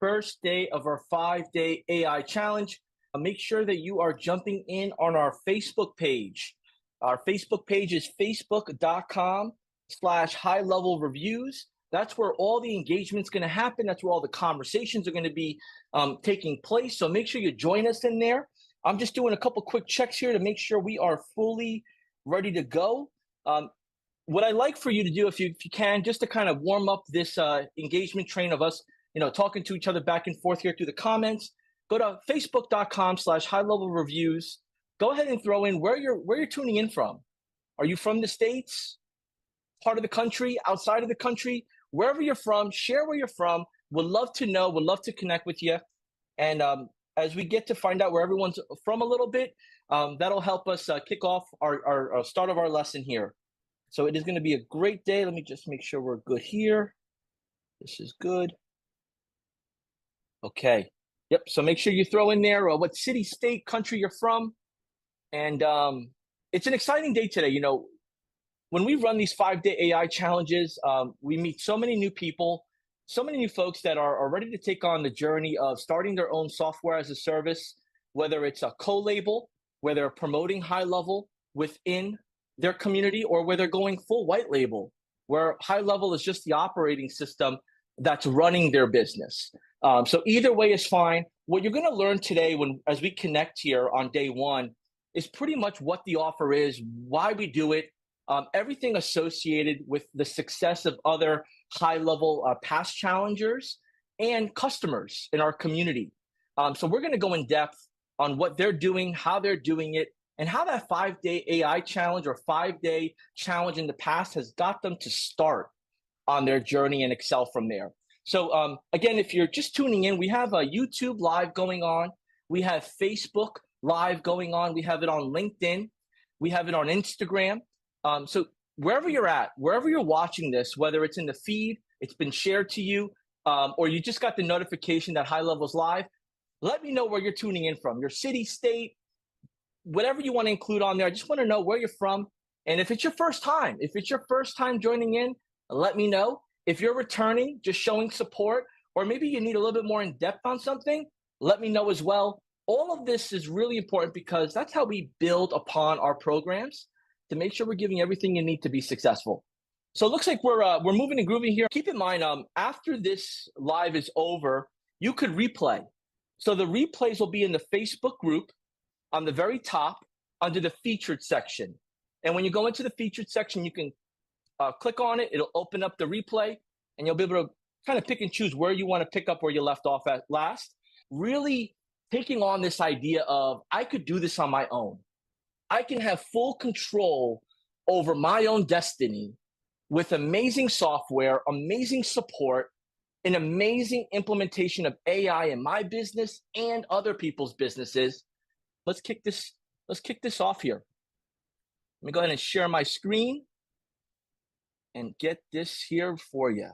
first day of our 5-day AI challenge. Make sure that you are jumping in on our Facebook page. Our Facebook page is facebook.com/high-level reviews. That's where all the engagement's going to happen. That's where all the conversations are going to be taking place. So make sure you join us in there. I'm just doing a couple quick checks here to make sure we are fully ready to go. What I'd like for you to do, if you can, just to kind of warm up this engagement train of us, talking to each other back and forth here through the comments, go to facebook.com/high-level reviews. Go ahead and throw in where you're tuning in from. Are you from the States, part of the country, outside of the country? Wherever you're from, share where you're from. Would love to know, would love to connect with you. And as we get to find out where everyone's from a little bit, that'll help us kick off our start of our lesson here. So it is going to be a great day. Let me just make sure we're good here. This is good. Okay. Yep. So make sure you throw in there what city, state, country you're from. And it's an exciting day today. When we run these 5-day AI challenges, we meet so many new people, so many new folks that are ready to take on the journey of starting their own software as a service, whether it's a co-label, where they're promoting HighLevel within their community, or where they're going full white label, where HighLevel is just the operating system that's running their business. So either way is fine. What you're going to learn today as we connect here on day one is pretty much what the offer is, why we do it, everything associated with the success of other HighLevel past challengers and customers in our community. So we're going to go in depth on what they're doing, how they're doing it, and how that 5-day AI challenge or 5-day challenge in the past has got them to start on their journey and excel from there. So again, if you're just tuning in, we have a YouTube live going on. We have Facebook live going on. We have it on LinkedIn. We have it on Instagram. So wherever you're at, wherever you're watching this, whether it's in the feed, it's been shared to you, or you just got the notification that HighLevel's live, let me know where you're tuning in from, your city, state, whatever you want to include on there. I just want to know where you're from. And if it's your first time joining in, let me know. If you're returning, just showing support, or maybe you need a little bit more in depth on something, let me know as well. All of this is really important because that's how we build upon our programs to make sure we're giving everything you need to be successful. So it looks like we're moving and grooving here. Keep in mind, after this live is over, you could replay. So the replays will be in the Facebook group on the very top under the featured section. And when you go into the featured section, you can click on it. It'll open up the replay, and you'll be able to kind of pick and choose where you want to pick up where you left off at last. Really taking on this idea of, I could do this on my own. I can have full control over my own destiny with amazing software, amazing support, an amazing implementation of AI in my business and other people's businesses. Let's kick this off here. Let me go ahead and share my screen and get this here for you.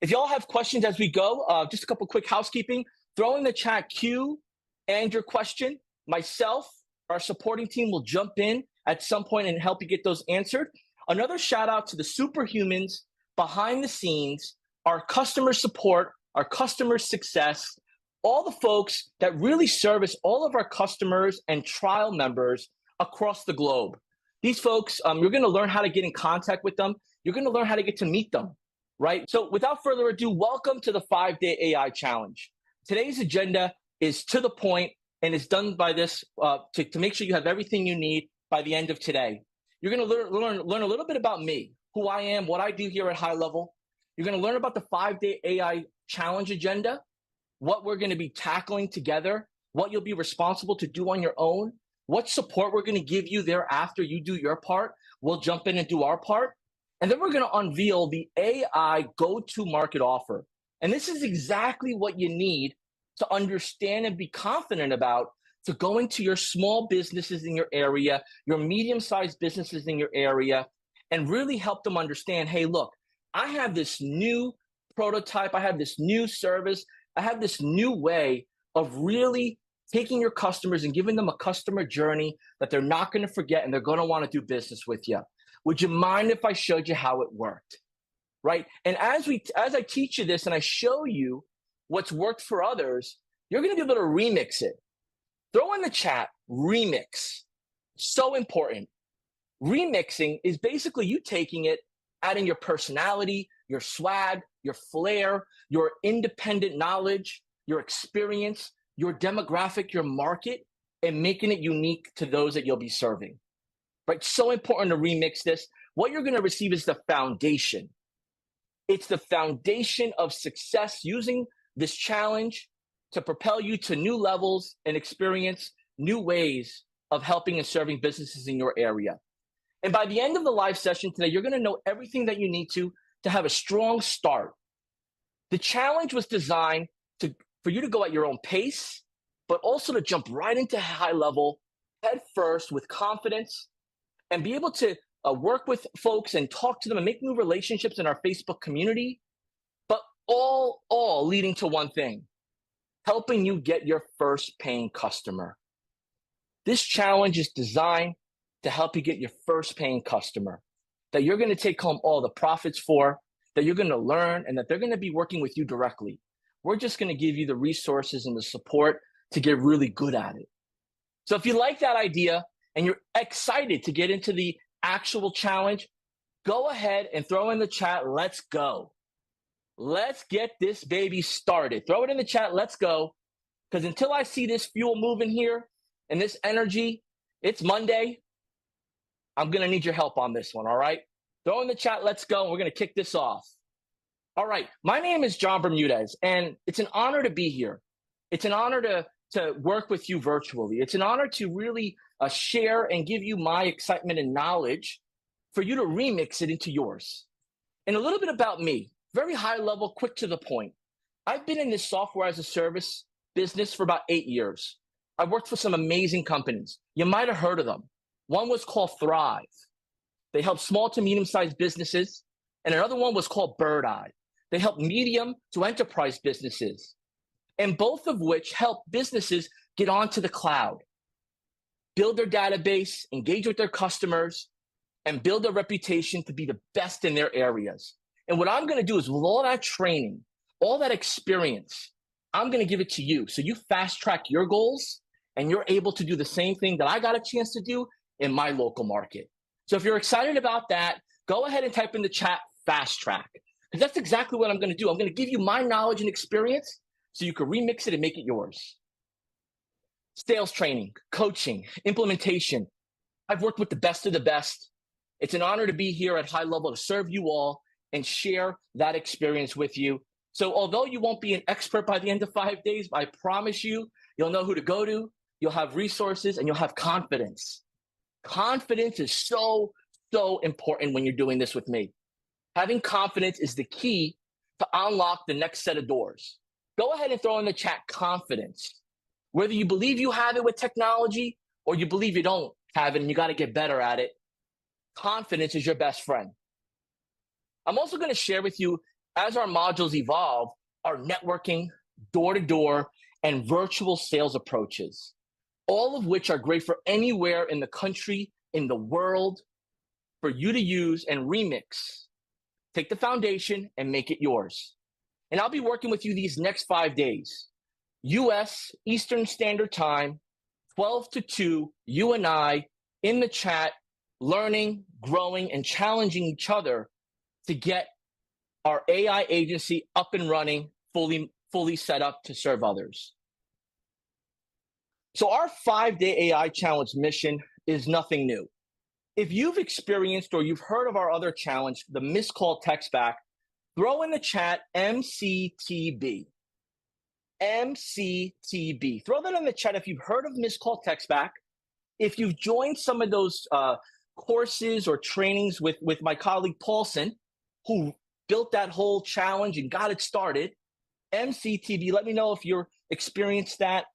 If y'all have questions as we go, just a couple quick housekeeping. Throw in the chat Q and your question. Myself, our supporting team will jump in at some point and help you get those answered. Another shout out to the superhumans behind the scenes, our customer support, our customer success, all the folks that really service all of our customers and trial members across the globe. These folks, you're going to learn how to get in contact with them. You're going to learn how to get to meet them, right? So without further ado, welcome to the 5-day AI challenge. Today's agenda is to the point and is done by this to make sure you have everything you need by the end of today. You're going to learn a little bit about me, who I am, what I do here at HighLevel. You're going to learn about the 5-day AI challenge agenda, what we're going to be tackling together, what you'll be responsible to do on your own, what support we're going to give you thereafter you do your part. We'll jump in and do our part. And then we're going to unveil the AI go-to-market offer. And this is exactly what you need to understand and be confident about to go into your small businesses in your area, your medium-sized businesses in your area, and really help them understand, hey, look, I have this new prototype, I have this new service, I have this new way of really taking your customers and giving them a customer journey that they're not going to forget and they're going to want to do business with you. Would you mind if I showed you how it worked? Right? And as I teach you this and I show you what's worked for others, you're going to be able to remix it. Throw in the chat, remix. So important. Remixing is basically you taking it, adding your personality, your swag, your flair, your independent knowledge, your experience, your demographic, your market, and making it unique to those that you'll be serving. Right? So important to remix this. What you're going to receive is the foundation. It's the foundation of success using this challenge to propel you to new levels and experience new ways of helping and serving businesses in your area. And by the end of the live session today, you're going to know everything that you need to have a strong start. The challenge was designed for you to go at your own pace, but also to jump right into HighLevel head first with confidence and be able to work with folks and talk to them and make new relationships in our Facebook community, but all leading to one thing, helping you get your first paying customer. This challenge is designed to help you get your first paying customer that you're going to take home all the profits for, that you're going to learn, and that they're going to be working with you directly. We're just going to give you the resources and the support to get really good at it. So if you like that idea and you're excited to get into the actual challenge, go ahead and throw in the chat, let's go. Let's get this baby started. Throw it in the chat, let's go. Because until I see this fuel moving here and this energy, it's Monday. I'm going to need your help on this one, all right? Throw in the chat, let's go, and we're going to kick this off. All right, my name is John Bermudez, and it's an honor to be here. It's an honor to work with you virtually. It's an honor to really share and give you my excitement and knowledge for you to remix it into yours. And a little bit about me, very high level, quick to the point. I've been in this software as a service business for about 8 years. I've worked for some amazing companies. You might have heard of them. One was called Thrive. They help small to medium-sized businesses. And another one was called Bird Eye. They help medium to enterprise businesses. And both of which help businesses get onto the cloud, build their database, engage with their customers, and build a reputation to be the best in their areas. And what I'm going to do is with all that training, all that experience, I'm going to give it to you. So you fast track your goals and you're able to do the same thing that I got a chance to do in my local market. So if you're excited about that, go ahead and type in the chat fast track. Because that's exactly what I'm going to do. I'm going to give you my knowledge and experience so you can remix it and make it yours. Sales training, coaching, implementation. I've worked with the best of the best. It's an honor to be here at HighLevel to serve you all and share that experience with you. So although you won't be an expert by the end of 5 days, I promise you, you'll know who to go to, you'll have resources, and you'll have confidence. Confidence is so important when you're doing this with me. Having confidence is the key to unlock the next set of doors. Go ahead and throw in the chat confidence. Whether you believe you have it with technology or you believe you don't have it and you got to get better at it, confidence is your best friend. I'm also going to share with you, as our modules evolve, our networking, door-to-door, and virtual sales approaches, all of which are great for anywhere in the country, in the world, for you to use and remix. Take the foundation and make it yours. And I'll be working with you these next 5 days. US Eastern Standard Time, 12 to 2, you and I in the chat, learning, growing, and challenging each other to get our AI agency up and running, fully set up to serve others. So our 5-day AI challenge mission is nothing new. If you've experienced or you've heard of our other challenge, the missed call text back, throw in the chat MCTB. MCTB. Throw that in the chat if you've heard of missed call text back. If you've joined some of those courses or trainings with my colleague Paulson, who built that whole challenge and got it started, MCTB, let me know if you've experienced that.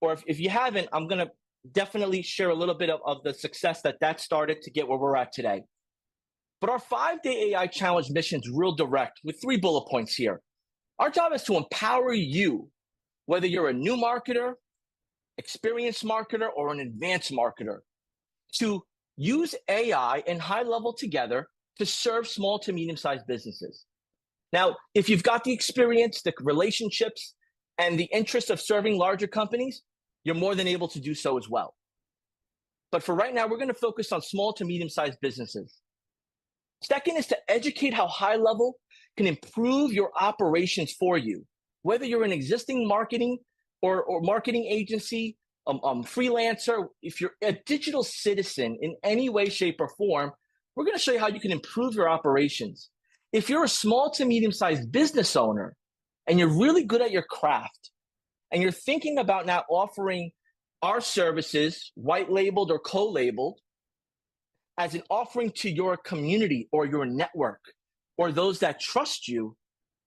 Or if you haven't, I'm going to definitely share a little bit of the success that started to get where we're at today. But our 5-day AI challenge mission is real direct with 3 bullet points here. Our job is to empower you, whether you're a new marketer, experienced marketer, or an advanced marketer, to use AI and HighLevel together to serve small to medium-sized businesses. Now, if you've got the experience, the relationships, and the interest of serving larger companies, you're more than able to do so as well. But for right now, we're going to focus on small to medium-sized businesses. Second is to educate how HighLevel can improve your operations for you. Whether you're an existing marketing or marketing agency, freelancer, if you're a digital citizen in any way, shape, or form, we're going to show you how you can improve your operations. If you're a small to medium-sized business owner and you're really good at your craft and you're thinking about now offering our services, white labeled or co-labeled, as an offering to your community or your network or those that trust you,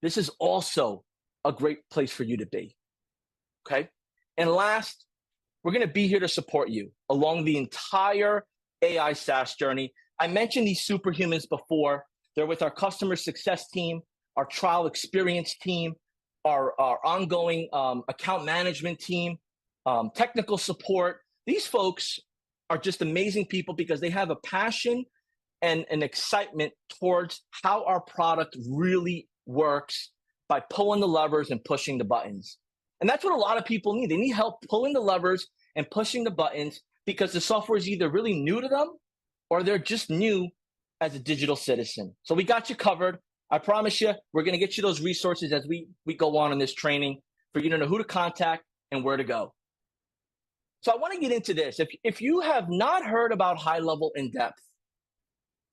this is also a great place for you to be, okay? And last, we're going to be here to support you along the entire AI SaaS journey. I mentioned these superhumans before. They're with our customer success team, our trial experience team, our ongoing account management team, technical support. These folks are just amazing people because they have a passion and an excitement towards how our product really works by pulling the levers and pushing the buttons. And that's what a lot of people need. They need help pulling the levers and pushing the buttons because the software is either really new to them or they're just new as a digital citizen. So we got you covered. I promise you, we're going to get you those resources as we go on in this training for you to know who to contact and where to go. So I want to get into this. If you have not heard about HighLevel in depth,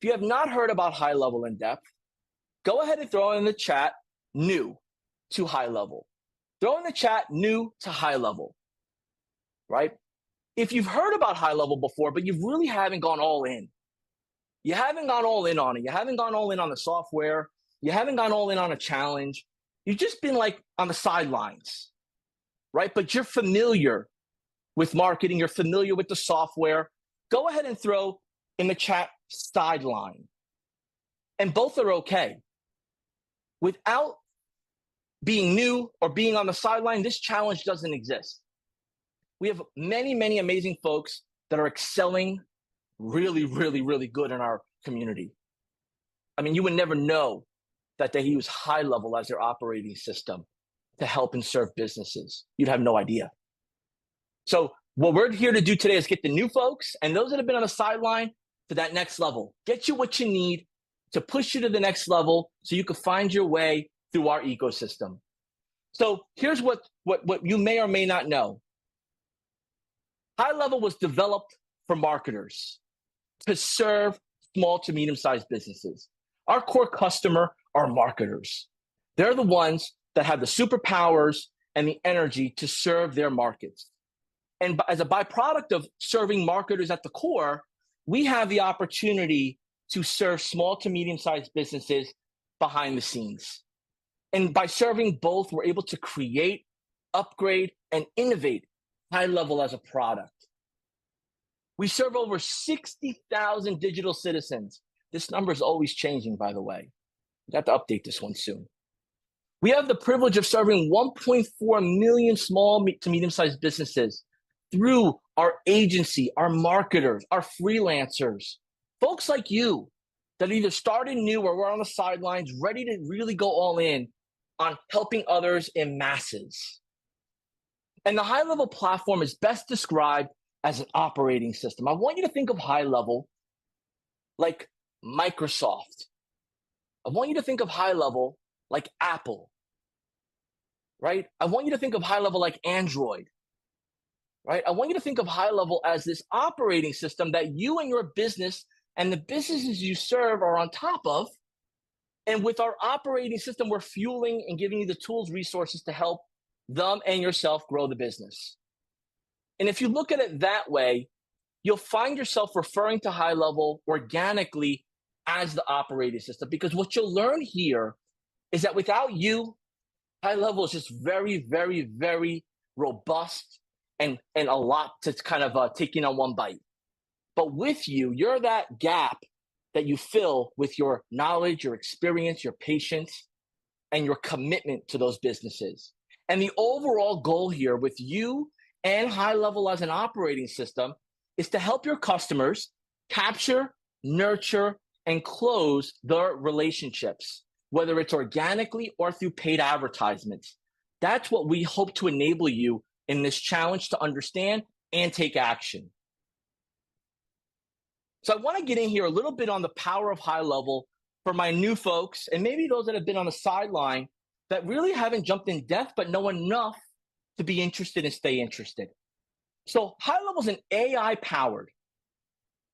if you have not heard about HighLevel in depth, go ahead and throw in the chat, new to HighLevel. Throw in the chat, new to HighLevel, right? If you've heard about HighLevel before, but you really haven't gone all in, you haven't gone all in on it, you haven't gone all in on the software, you haven't gone all in on a challenge, you've just been like on the sidelines, right? But you're familiar with marketing, you're familiar with the software, go ahead and throw in the chat sideline. And both are okay. Without being new or being on the sideline, this challenge doesn't exist. We have many, many amazing folks that are excelling really, really, really good in our community. I mean, you would never know that they use HighLevel as their operating system to help and serve businesses. You'd have no idea. So what we're here to do today is get the new folks and those that have been on the sideline to that next level. Get you what you need to push you to the next level so you can find your way through our ecosystem. So here's what you may or may not know. HighLevel was developed for marketers to serve small to medium-sized businesses. Our core customer are marketers. They're the ones that have the superpowers and the energy to serve their markets. And as a byproduct of serving marketers at the core, we have the opportunity to serve small to medium-sized businesses behind the scenes. And by serving both, we're able to create, upgrade, and innovate HighLevel as a product. We serve over 60,000 digital citizens. This number is always changing, by the way. We got to update this one soon. We have the privilege of serving 1.4 million small to medium-sized businesses through our agency, our marketers, our freelancers, folks like you that either started new or were on the sidelines, ready to really go all in on helping others in masses. And the HighLevel platform is best described as an operating system. I want you to think of HighLevel like Microsoft. I want you to think of HighLevel like Apple, right? I want you to think of HighLevel like Android, right? I want you to think of HighLevel as this operating system that you and your business and the businesses you serve are on top of. And with our operating system, we're fueling and giving you the tools, resources to help them and yourself grow the business. And if you look at it that way, you'll find yourself referring to HighLevel organically as the operating system, because what you'll learn here is that without you, HighLevel is just very, very, very robust and a lot to kind of take in on one bite. But with you, you're that gap that you fill with your knowledge, your experience, your patience, and your commitment to those businesses. And the overall goal here with you and HighLevel as an operating system is to help your customers capture, nurture, and close their relationships whether it's organically or through paid advertisements. That's what we hope to enable you in this challenge to understand and take action. So I want to get in here a little bit on the power of HighLevel for my new folks, and maybe those that have been on the sideline that really haven't jumped in depth, but know enough to be interested and stay interested. So HighLevel is an AI powered.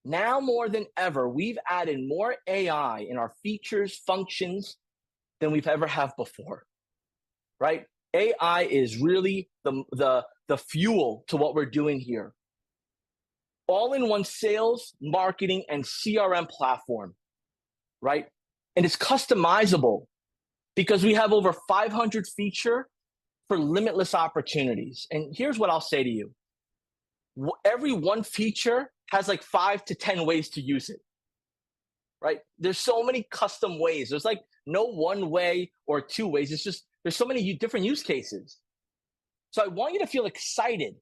Now more than ever, we've added more AI in our features, functions than we've ever have before, right? AI is really the fuel to what we're doing here. All-in-one sales, marketing, and CRM platform, right? And it's customizable because we have over 500 features for limitless opportunities. And here's what I'll say to you. Every one feature has like 5 to 10 ways to use it, right? There's so many custom ways. There's like no one way or two ways. It's just, there's so many different use cases. So I want you to feel excited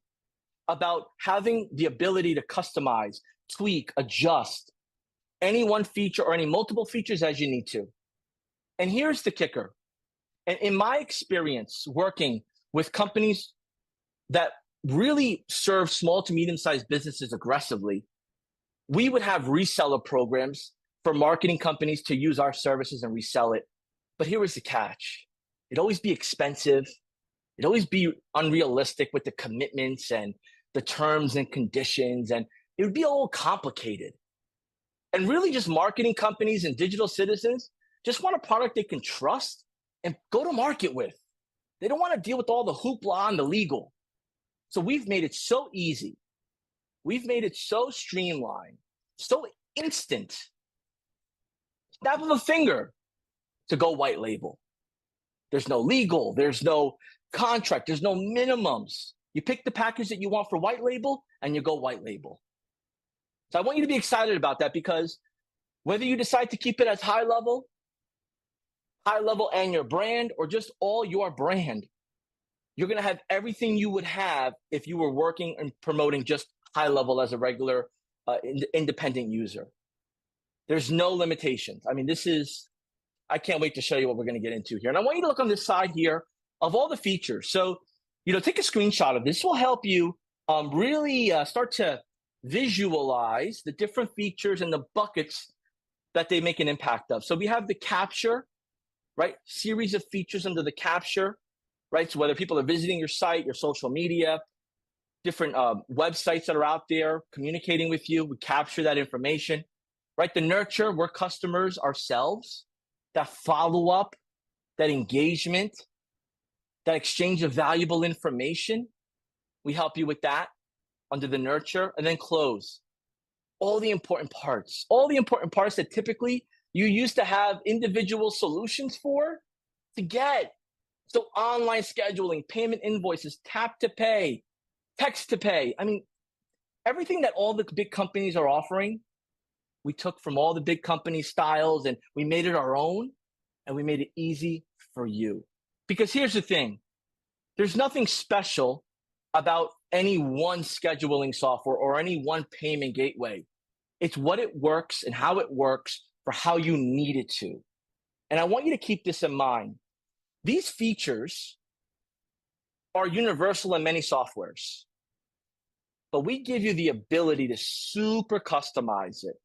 about having the ability to customize, tweak, adjust any one feature or any multiple features as you need to. And here's the kicker. And in my experience working with companies that really serve small to medium-sized businesses aggressively, we would have reseller programs for marketing companies to use our services and resell it. But here was the catch. It'd always be expensive. It'd always be unrealistic with the commitments and the terms and conditions, and it would be a little complicated. And really just marketing companies and digital citizens just want a product they can trust and go to market with. They don't want to deal with all the hoopla and the legal. So we've made it so easy. We've made it so streamlined, so instant. Snap of a finger to go white label. There's no legal, there's no contract, there's no minimums. You pick the package that you want for white label and you go white label. So I want you to be excited about that, because whether you decide to keep it as HighLevel and your brand, or just all your brand, you're going to have everything you would have if you were working and promoting just HighLevel as a regular independent user. There's no limitations. I mean, I can't wait to show you what we're going to get into here. And I want you to look on this side here of all the features. So, take a screenshot of this. This will help you really start to visualize the different features and the buckets that they make an impact of. So we have the capture, right? Series of features under the capture, right? So whether people are visiting your site, your social media, different websites that are out there communicating with you, we capture that information, right? The nurture, we're customers ourselves. That follow-up, that engagement, that exchange of valuable information, we help you with that under the nurture. And then close. All the important parts that typically you used to have individual solutions for to get. So online scheduling, payment invoices, tap to pay, text to pay. I mean, everything that all the big companies are offering, we took from all the big company styles and we made it our own, and we made it easy for you. Because here's the thing, there's nothing special about any one scheduling software or any one payment gateway. It's what it works and how it works for how you need it to. And I want you to keep this in mind. These features are universal in many softwares, but we give you the ability to super customize it.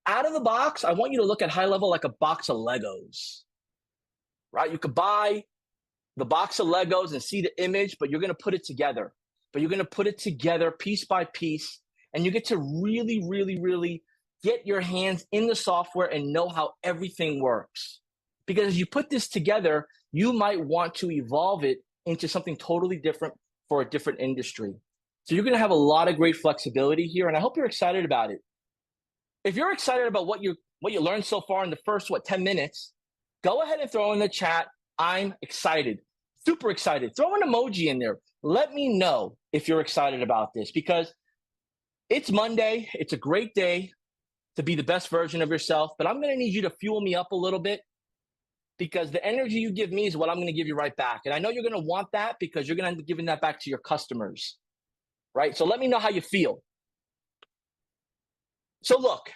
Out of the box, I want you to look at HighLevel like a box of Legos, right? You could buy the box of Legos and see the image, but you're going to put it together. But you're going to put it together piece by piece, and you get to really, really, really get your hands in the software and know how everything works. Because as you put this together, you might want to evolve it into something totally different for a different industry. So you're going to have a lot of great flexibility here, and I hope you're excited about it. If you're excited about what you learned so far in the first, 10 minutes, go ahead and throw in the chat, I'm excited, super excited. Throw an emoji in there. Let me know if you're excited about this, because it's Monday. It's a great day to be the best version of yourself, but I'm going to need you to fuel me up a little bit, because the energy you give me is what I'm going to give you right back. And I know you're going to want that, because you're going to end up giving that back to your customers, right? So let me know how you feel. So look,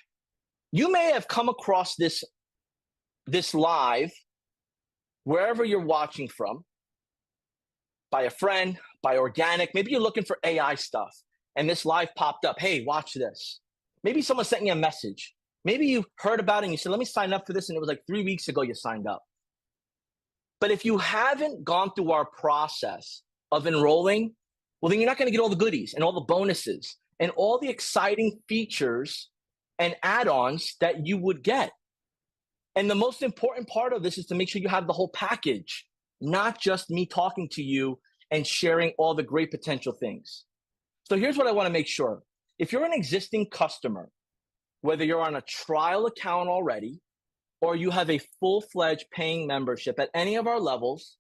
you may have come across this live wherever you're watching from, by a friend, by organic. Maybe you're looking for AI stuff and this live popped up. Hey, watch this. Maybe someone sent you a message. Maybe you heard about it and you said, let me sign up for this. And it was like 3 weeks ago you signed up. But if you haven't gone through our process of enrolling, well, then you're not going to get all the goodies and all the bonuses and all the exciting features and add-ons that you would get. And the most important part of this is to make sure you have the whole package, not just me talking to you and sharing all the great potential things. So here's what I want to make sure. If you're an existing customer, whether you're on a trial account already, or you have a full-fledged paying membership at any of our levels,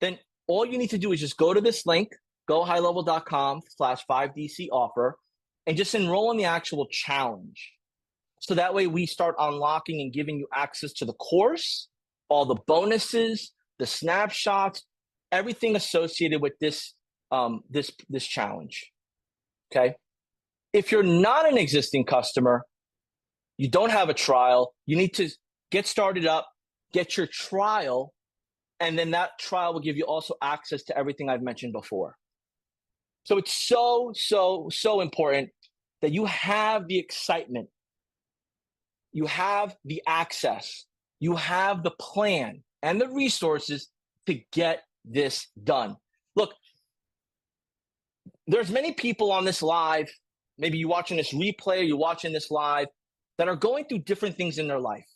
then all you need to do is just go to this link, go highlevel.com/5DC offer, and just enroll in the actual challenge. So that way we start unlocking and giving you access to the course, all the bonuses, the snapshots, everything associated with this, this challenge, okay? If you're not an existing customer, you don't have a trial, you need to get started up, get your trial, and then that trial will give you also access to everything I've mentioned before. So it's so important that you have the excitement, you have the access, you have the plan and the resources to get this done. Look, there's many people on this live, maybe you're watching this replay or you're watching this live, that are going through different things in their life.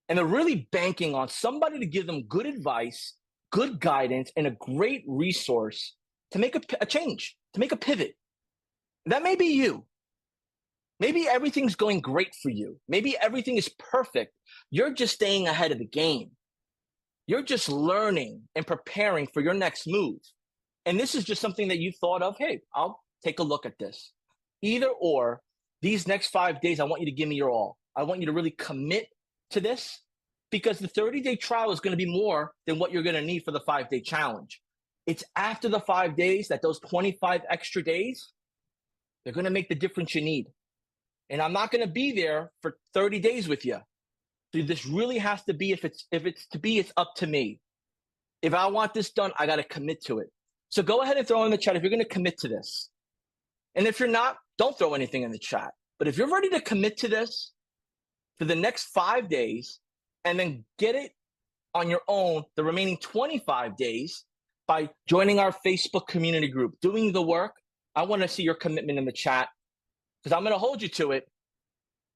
And they're really banking on somebody to give them good advice, good guidance, and a great resource to make a change, to make a pivot. That may be you. Maybe everything's going great for you. Maybe everything is perfect. You're just staying ahead of the game. You're just learning and preparing for your next move. And this is just something that you thought of, hey, I'll take a look at this. Either or, these next 5 days, I want you to give me your all. I want you to really commit to this, because the 30-day trial is going to be more than what you're going to need for the 5-day challenge. It's after the 5 days that those 25 extra days, they're going to make the difference you need. And I'm not going to be there for 30 days with you. So this really has to be, if it's to be, it's up to me. If I want this done, I got to commit to it. So go ahead and throw in the chat if you're going to commit to this. And if you're not, don't throw anything in the chat. But if you're ready to commit to this for the next 5 days and then get it on your own the remaining 25 days by joining our Facebook community group, doing the work, I want to see your commitment in the chat, because I'm going to hold you to it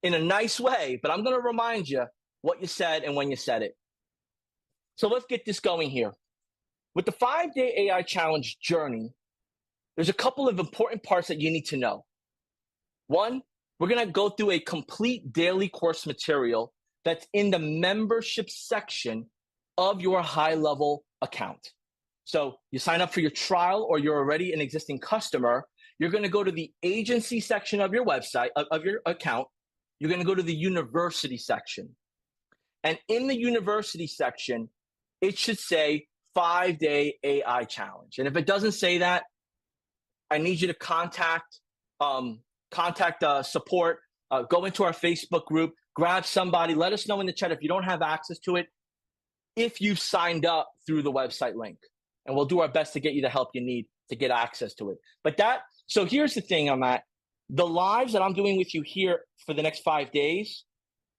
in a nice way, but I'm going to remind you what you said and when you said it. So let's get this going here. With the 5-day AI challenge journey, there's a couple of important parts that you need to know. One, we're going to go through a complete daily course material that's in the membership section of your HighLevel account. So you sign up for your trial, or you're already an existing customer, you're going to go to the agency section of your website, of your account. You're going to go to the university section. And in the university section, it should say 5-day AI challenge. And if it doesn't say that, I need you to contact support, go into our Facebook group, grab somebody, let us know in the chat if you don't have access to it, if you've signed up through the website link. And we'll do our best to get you the help you need to get access to it. So here's the thing on that. The lives that I'm doing with you here for the next 5 days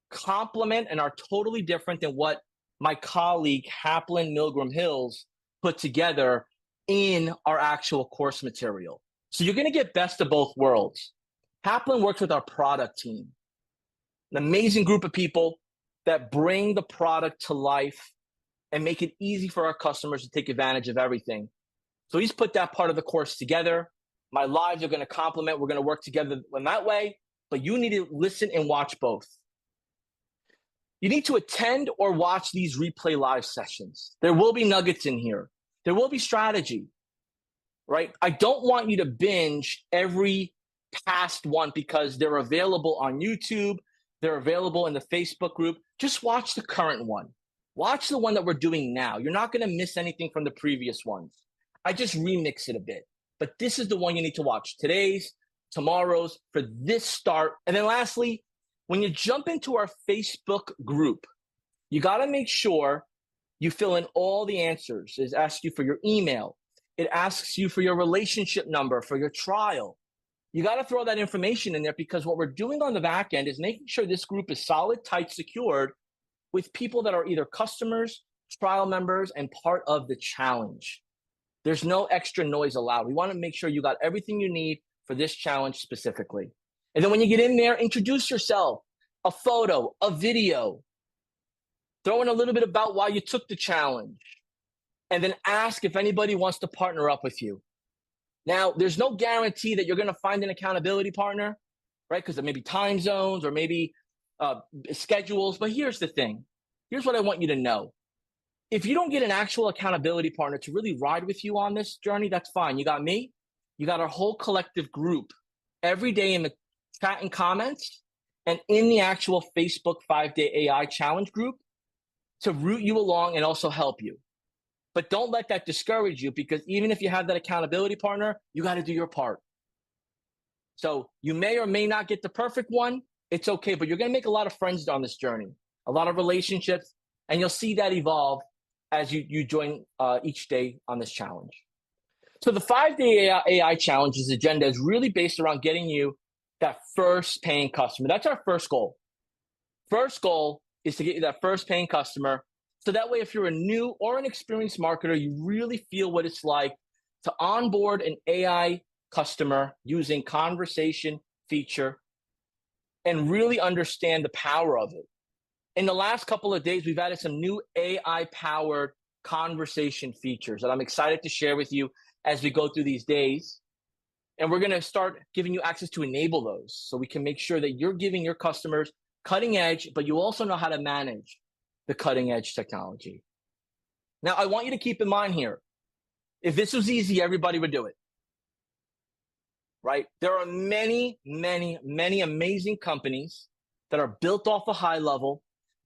complement and are totally different than what my colleague Haplin Milgram Hills put together in our actual course material. So you're going to get best of both worlds. Haplin works with our product team, an amazing group of people that bring the product to life and make it easy for our customers to take advantage of everything. So he's put that part of the course together. My lives are going to complement. We're going to work together in that way, but you need to listen and watch both. You need to attend or watch these replay live sessions. There will be nuggets in here. There will be strategy, right? I don't want you to binge every past one because they're available on YouTube. They're available in the Facebook group. Just watch the current one. Watch the one that we're doing now. You're not going to miss anything from the previous ones. I just remix it a bit. But this is the one you need to watch. Today's, tomorrow's, for this start. And then lastly, when you jump into our Facebook group, you got to make sure You fill in all the answers. It asks you for your email. It asks you for your relationship number, for your trial. You got to throw that information in there because what we're doing on the back end is making sure this group is solid, tight, secured with people that are either customers, trial members, and part of the challenge. There's no extra noise allowed. We want to make sure you got everything you need for this challenge specifically. And then when you get in there, introduce yourself, a photo, a video, throw in a little bit about why you took the challenge, and then ask if anybody wants to partner up with you. Now, there's no guarantee that you're going to find an accountability partner, right? Because there may be time zones or maybe schedules. But here's the thing. Here's what I want you to know. If you don't get an actual accountability partner to really ride with you on this journey, that's fine. You got me. You got our whole collective group every day in the chat and comments and in the actual Facebook 5-Day AI Challenge group to root you along and also help you. But don't let that discourage you because even if you have that accountability partner, you got to do your part. So you may or may not get the perfect one. It's okay, but you're going to make a lot of friends on this journey, a lot of relationships, and you'll see that evolve as you join each day on this challenge. So the 5-Day AI Challenge's agenda is really based around getting you that first paying customer. That's our first goal. First goal is to get you that first paying customer. So that way, if you're a new or an experienced marketer, you really feel what it's like to onboard an AI customer using conversation feature and really understand the power of it. In the last couple of days, we've added some new AI-powered conversation features that I'm excited to share with you as we go through these days. And we're going to start giving you access to enable those so we can make sure that you're giving your customers cutting edge, but you also know how to manage the cutting edge technology. Now, I want you to keep in mind here, if this was easy, everybody would do it, right? There are many, many, many amazing companies that are built off of HighLevel,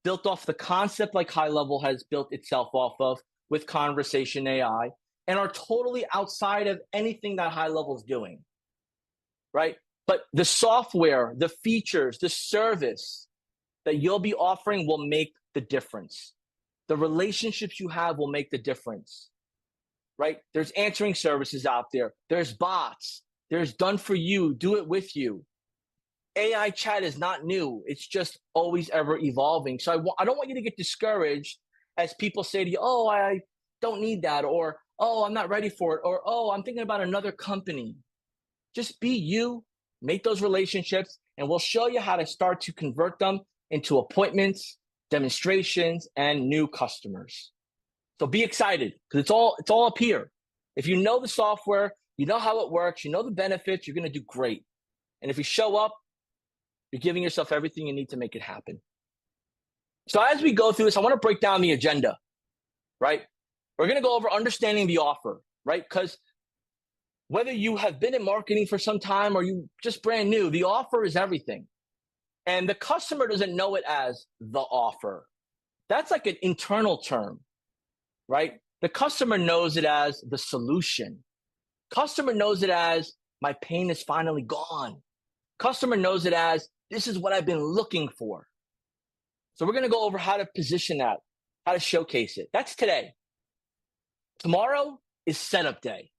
built off the concept like HighLevel has built itself off of with conversation AI, and are totally outside of anything that HighLevel is doing, right? But the software, the features, the service that you'll be offering will make the difference. The relationships you have will make the difference, right? There's answering services out there. There's bots. There's done for you, do it with you. AI chat is not new. It's just always ever evolving. So I don't want you to get discouraged as people say to you, oh, I don't need that, or, oh, I'm not ready for it, or, oh, I'm thinking about another company. Just be you, make those relationships, and we'll show you how to start to convert them into appointments, demonstrations, and new customers. So be excited because it's all up here. If you know the software, you know how it works, you know the benefits, you're going to do great. And if you show up, you're giving yourself everything you need to make it happen. So as we go through this, I want to break down the agenda, right? We're going to go over understanding the offer, right? Because whether you have been in marketing for some time or you just brand new, the offer is everything. And the customer doesn't know it as the offer. That's like an internal term, right? The customer knows it as the solution. Customer knows it as my pain is finally gone. Customer knows it as this is what I've been looking for. So we're going to go over how to position that, how to showcase it. That's today. Tomorrow is setup day.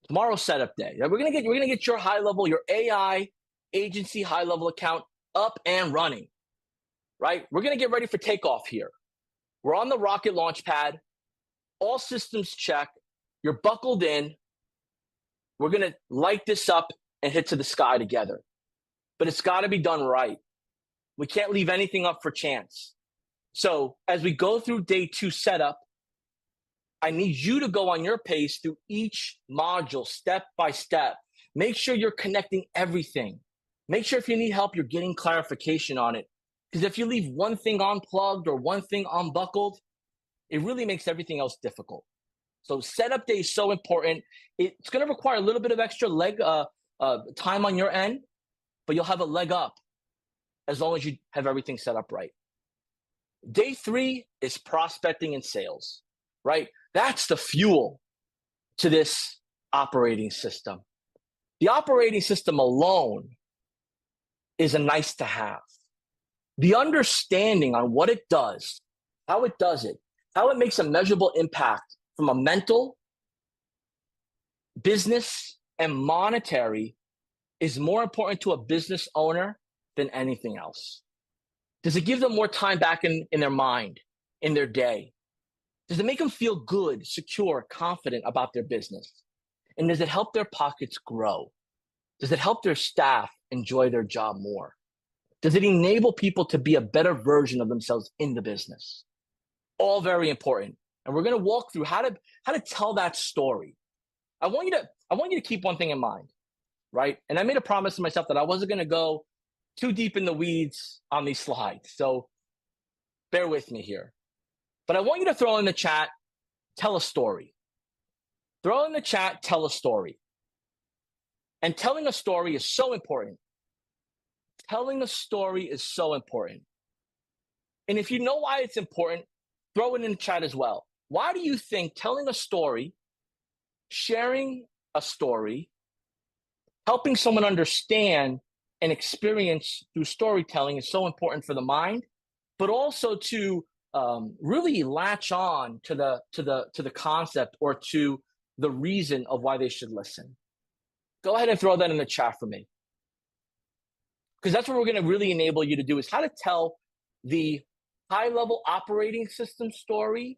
Tomorrow's setup day. We're going to get your HighLevel, your AI agency HighLevel account up and running, right? We're going to get ready for takeoff here. We're on the rocket launch pad. All systems check. You're buckled in. We're going to light this up and hit to the sky together. But it's got to be done right. We can't leave anything up for chance. So as we go through day 2 setup, I need you to go on your pace through each module, step by step. Make sure you're connecting everything. Make sure if you need help, you're getting clarification on it. Because if you leave one thing unplugged or one thing unbuckled, it really makes everything else difficult. So setup day is so important. It's going to require a little bit of extra time on your end, but you'll have a leg up as long as you have everything set up right. Day 3 is prospecting and sales, right? That's the fuel to this operating system. The operating system alone is a nice to have. The understanding on what it does, how it does it, how it makes a measurable impact from a mental, business, and monetary is more important to a business owner than anything else. Does it give them more time back in their mind, in their day? Does it make them feel good, secure, confident about their business? And does it help their pockets grow? Does it help their staff enjoy their job more? Does it enable people to be a better version of themselves in the business? All very important. And we're going to walk through how to tell that story. I want you to keep one thing in mind, right? And I made a promise to myself that I wasn't going to go too deep in the weeds on these slides. So bear with me here. But I want you to throw in the chat, tell a story. Throw in the chat, tell a story. And telling a story is so important. Telling a story is so important. And if you know why it's important, throw it in the chat as well. Why do you think telling a story, sharing a story, helping someone understand and experience through storytelling is so important for the mind, but also to really latch on to the concept or to the reason of why they should listen? Go ahead and throw that in the chat for me. Because that's what we're going to really enable you to do, is how to tell the high-level operating system story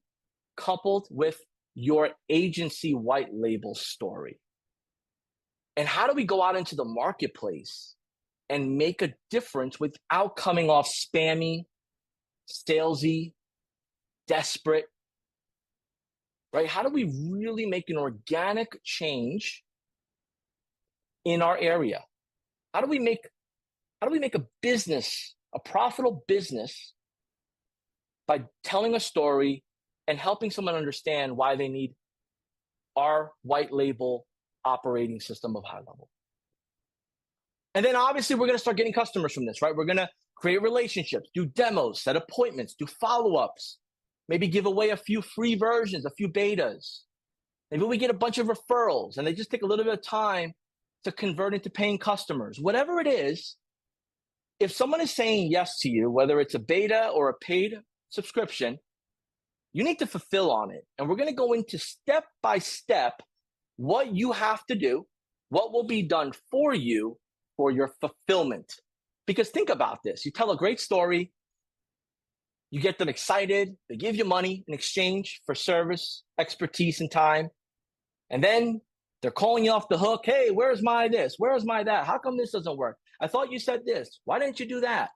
coupled with your agency white label story. And how do we go out into the marketplace and make a difference without coming off spammy, salesy, desperate, right? How do we really make an organic change in our area? How do we make a business, a profitable business, by telling a story and helping someone understand why they need our white label operating system of HighLevel? And then obviously we're going to start getting customers from this, right? We're going to create relationships, do demos, set appointments, do follow-ups, maybe give away a few free versions, a few betas. Maybe we get a bunch of referrals and they just take a little bit of time to convert into paying customers. Whatever it is, if someone is saying yes to you, whether it's a beta or a paid subscription, you need to fulfill on it. And we're going to go into step by step what you have to do, what will be done for you for your fulfillment. Because think about this. You tell a great story, you get them excited, they give you money in exchange for service, expertise, and time. And then they're calling you off the hook. Hey, where's my this? Where's my that? How come this doesn't work? I thought you said this. Why didn't you do that?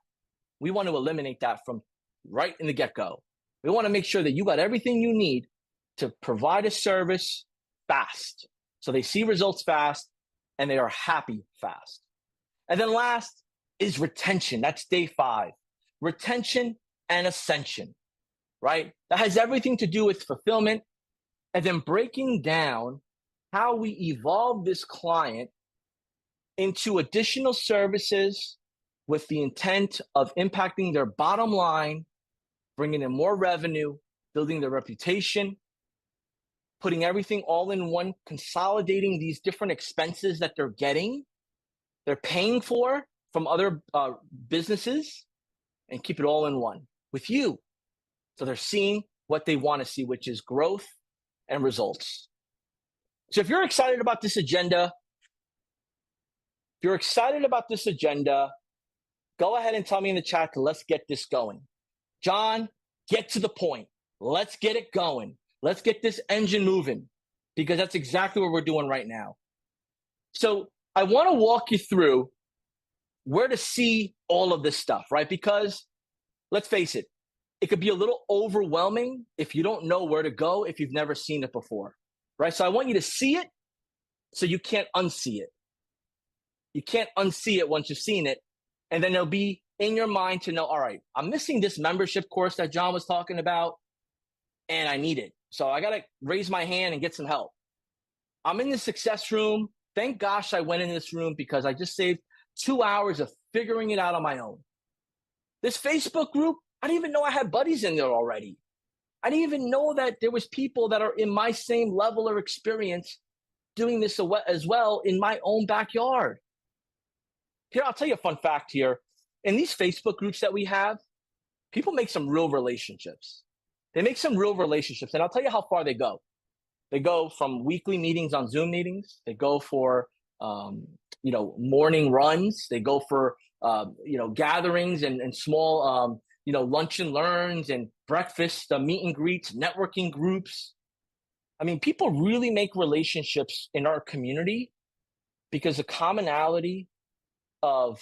We want to eliminate that from right in the get-go. We want to make sure that you got everything you need to provide a service fast. So they see results fast and they are happy fast. And then last is retention. That's day 5. Retention and ascension, right? That has everything to do with fulfillment and then breaking down how we evolve this client into additional services with the intent of impacting their bottom line, bringing in more revenue, building their reputation, putting everything all in one, consolidating these different expenses that they're paying for from other businesses, and keep it all in one with you. So they're seeing what they want to see, which is growth and results. So if you're excited about this agenda, go ahead and tell me in the chat to let's get this going. John, get to the point. Let's get it going. Let's get this engine moving, because that's exactly what we're doing right now. So I want to walk you through where to see all of this stuff, right? Because let's face it, it could be a little overwhelming if you don't know where to go, if you've never seen it before, right? So I want you to see it so you can't unsee it. You can't unsee it once you've seen it. And then it'll be in your mind to know, all right, I'm missing this membership course that John was talking about, and I need it. So I got to raise my hand and get some help. I'm in the success room. Thank gosh I went in this room, because I just saved 2 hours of figuring it out on my own. This Facebook group, I didn't even know I had buddies in there already. I didn't even know that there was people that are in my same level of experience doing this as well in my own backyard. Here, I'll tell you a fun fact here. In these Facebook groups that we have, people make some real relationships. They make some real relationships, and I'll tell you how far they go. They go from weekly meetings on Zoom meetings. They go for morning runs. They go for gatherings and small lunch and learns and breakfast, meet and greets, networking groups. I mean, people really make relationships in our community because the commonality of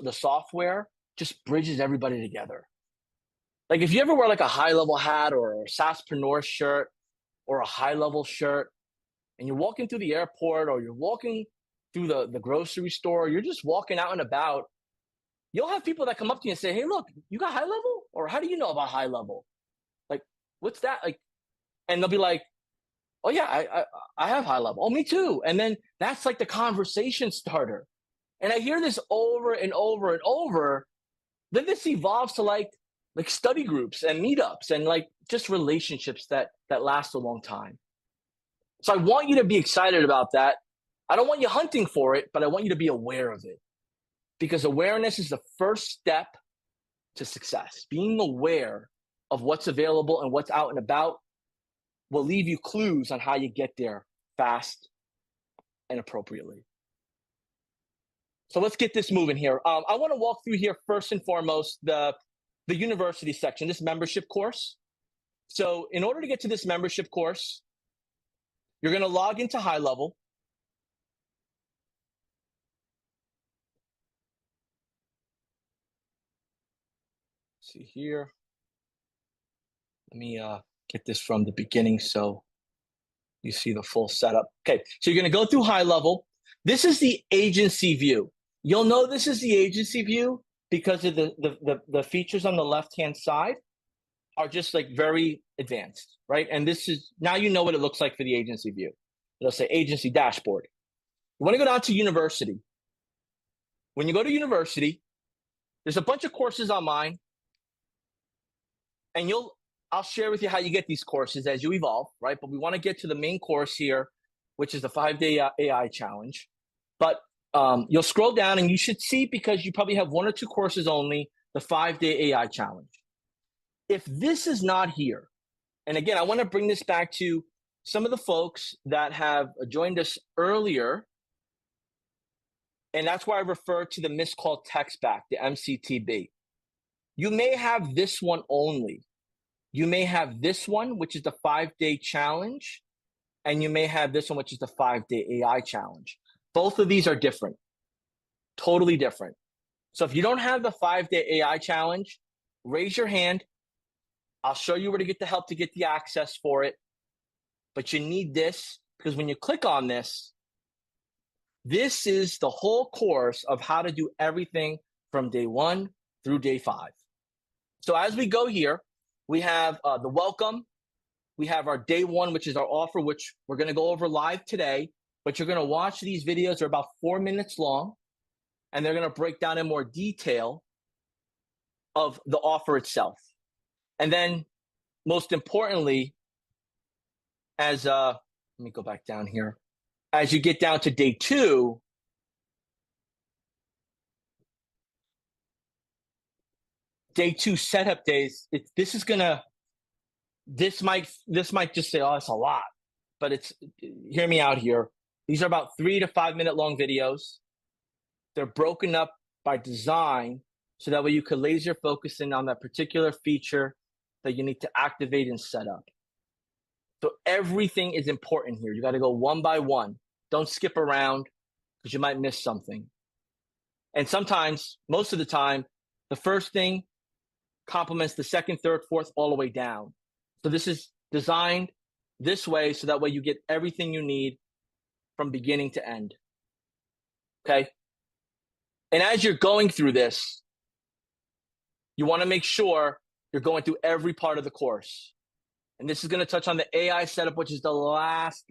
the software just bridges everybody together. Like if you ever wear like a HighLevel hat or a SaaSpreneur shirt or a HighLevel shirt, and you're walking through the airport or you're walking through the grocery store, you're just walking out and about, you'll have people that come up to you and say, hey, look, you got HighLevel? Or how do you know about HighLevel? Like, what's that? Like, and they'll be like, oh yeah, I have HighLevel. Oh, me too. And then that's like the conversation starter. And I hear this over and over and over. Then this evolves to like study groups and meetups and like just relationships that last a long time. So I want you to be excited about that. I don't want you hunting for it, but I want you to be aware of it, because awareness is the first step to success. Being aware of what's available and what's out and about will leave you clues on how you get there fast and appropriately. So let's get this moving here. I want to walk through here first and foremost the university section, this membership course. So in order to get to this membership course, you're going to log into HighLevel. Let's see here. Let me get this from the beginning so you see the full setup. Okay, so you're going to go through HighLevel. This is the agency view. You'll know this is the agency view because of the features on the left-hand side are just like very advanced, right? And this is, now you know what it looks like for the agency view. It'll say agency dashboard. You want to go down to university. When you go to university, there's a bunch of courses online, and I'll share with you how you get these courses as you evolve, right? But we want to get to the main course here, which is the 5-day AI challenge. But you'll scroll down and you should see, because you probably have 1 or 2 courses only, the 5-day AI challenge. If this is not here, and again, I want to bring this back to some of the folks that have joined us earlier, and that's why I refer to the miscalled text back, the MCTB. You may have this one only. You may have this one, which is the 5-day challenge, and you may have this one, which is the 5-day AI challenge. Both of these are different, totally different. So if you don't have the 5-day AI challenge, raise your hand. I'll show you where to get the help to get the access for it. But you need this, because when you click on this, this is the whole course of how to do everything from day 1 through day 5. So as we go here, we have the welcome. We have our day 1, which is our offer, which we're going to go over live today. But you're going to watch these videos. They're about 4 minutes long, and they're going to break down in more detail of the offer itself. And then, most importantly, as let me go back down here. As you get down to day 2, day 2 setup days, this might just say, oh, it's a lot, but hear me out here. These are about 3 to 5 minute long videos. They're broken up by design so that way you can laser focus in on that particular feature that you need to activate and set up. So everything is important here. You got to go one by one. Don't skip around, because you might miss something. And sometimes, most of the time, the first thing complements the second, third, fourth, all the way down. So this is designed this way so that way you get everything you need from beginning to end. Okay? And as you're going through this, you want to make sure you're going through every part of the course. And this is going to touch on the AI setup, which is the last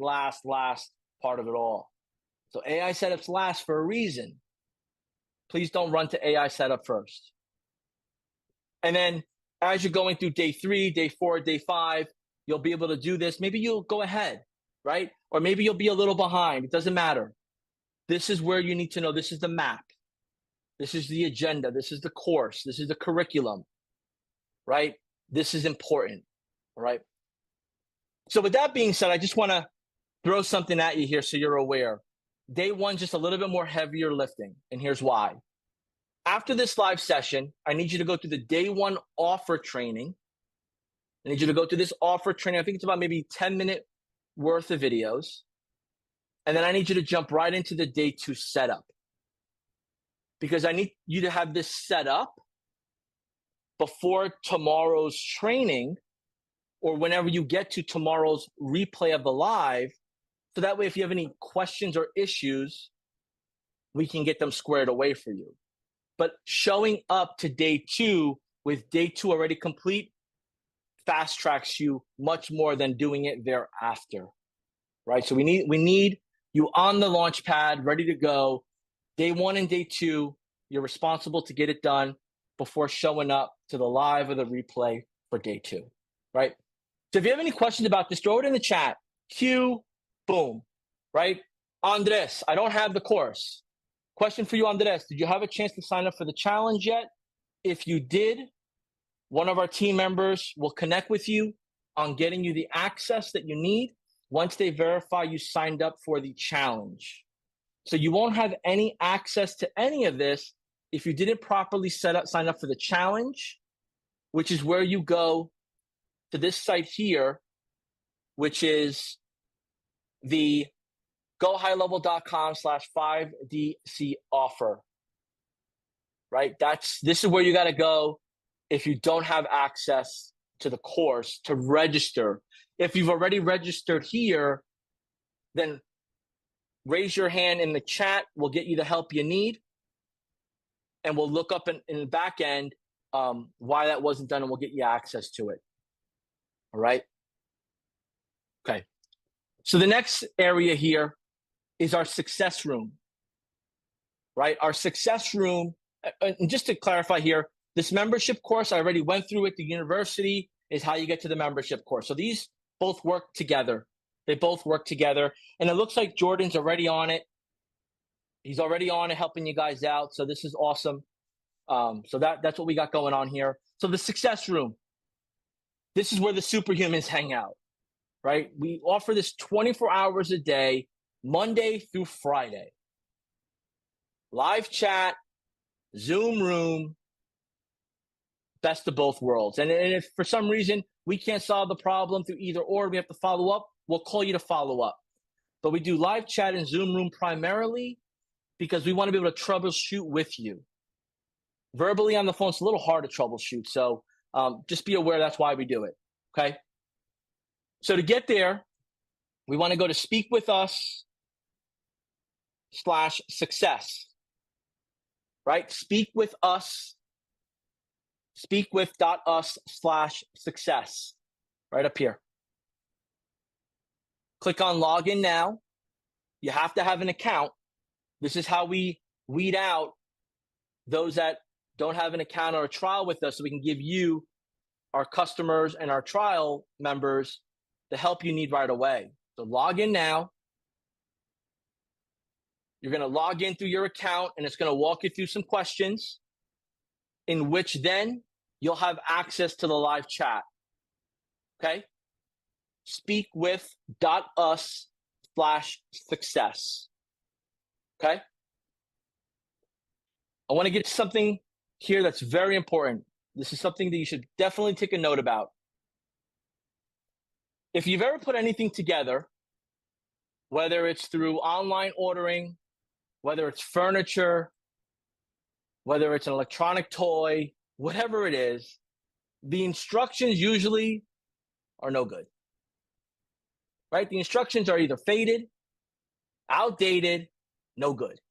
part of it all. So AI setups last for a reason. Please don't run to AI setup first. And then as you're going through day 3, day 4, day 5, you'll be able to do this. Maybe you'll go ahead, right? Or maybe you'll be a little behind. It doesn't matter. This is where you need to know. This is the map. This is the agenda. This is the course. This is the curriculum, right? This is important. All right. So with that being said, I just want to throw something at you here so you're aware. Day one, just a little bit more heavier lifting. And here's why. After this live session, I need you to go through the day one offer training. I need you to go through this offer training. I think it's about maybe 10-minute worth of videos. And then I need you to jump right into the day two setup. Because I need you to have this set up before tomorrow's training or whenever you get to tomorrow's replay of the live. So that way, if you have any questions or issues, we can get them squared away for you. But showing up to day two with day two already complete fast tracks you much more than doing it thereafter, right? So we need you on the launch pad, ready to go. Day one and day two, you're responsible to get it done before showing up to the live or the replay for day two, right? So if you have any questions about this, throw it in the chat. Q, boom, right? Andres, I don't have the course. Question for you, Andres. Did you have a chance to sign up for the challenge yet? If you did, one of our team members will connect with you on getting you the access that you need once they verify you signed up for the challenge. So you won't have any access to any of this if you didn't properly sign up for the challenge, which is where you go to this site here, which is the gohighlevel.com/5DC offer, right? This is where you got to go if you don't have access to the course to register. If you've already registered here, then raise your hand in the chat. We'll get you the help you need. And we'll look up in the back end why that wasn't done, and we'll get you access to it. All right? Okay. So the next area here is our success room, right? Our success room, and just to clarify here, this membership course, I already went through it. The university is how you get to the membership course. So these both work together. They both work together. And it looks like Jordan's already on it. He's already on it, helping you guys out. So this is awesome. So that's what we got going on here. So the success room, this is where the superhumans hang out, right? We offer this 24 hours a day, Monday through Friday. Live chat, Zoom room, best of both worlds. And if for some reason we can't solve the problem through either or, we have to follow up, we'll call you to follow up. But we do live chat and Zoom room primarily because we want to be able to troubleshoot with you. Verbally on the phone, it's a little hard to troubleshoot. So just be aware that's why we do it, okay? So to get there, we want to go to speakwithus/success, right? speakwith.us/success, right up here. Click on login now. You have to have an account. This is how we weed out those that don't have an account or a trial with us so we can give you, our customers and our trial members, the help you need right away. So log in now. You're going to log in through your account, and it's going to walk you through some questions in which then you'll have access to the live chat. Okay? speakwith.us/success. Okay? I want to get to something here that's very important. This is something that you should definitely take a note about. If you've ever put anything together, whether it's through online ordering, whether it's furniture, whether it's an electronic toy, whatever it is, the instructions usually are no good, right? The instructions are either faded, outdated, no good.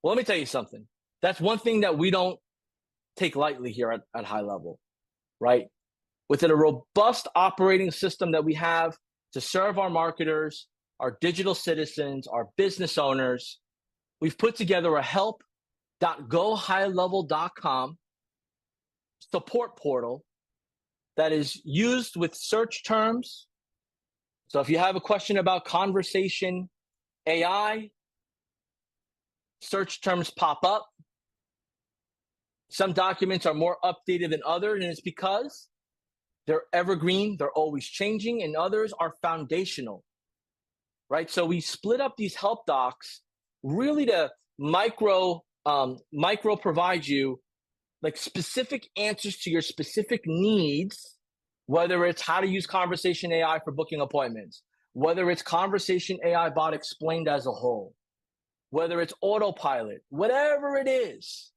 Well, let me tell you something. That's one thing that we don't take lightly here at HighLevel, right? Within a robust operating system that we have to serve our marketers, our digital citizens, our business owners, we've put together a help.gohighlevel.com support portal that is used with search terms. So if you have a question about conversation AI, search terms pop up. Some documents are more updated than others, and it's because They're evergreen, they're always changing, and others are foundational, right? So we split up these help docs really to micro provide you like specific answers to your specific needs, whether it's how to use conversation AI for booking appointments, whether it's conversation AI bot explained as a whole, whether it's autopilot, whatever it is.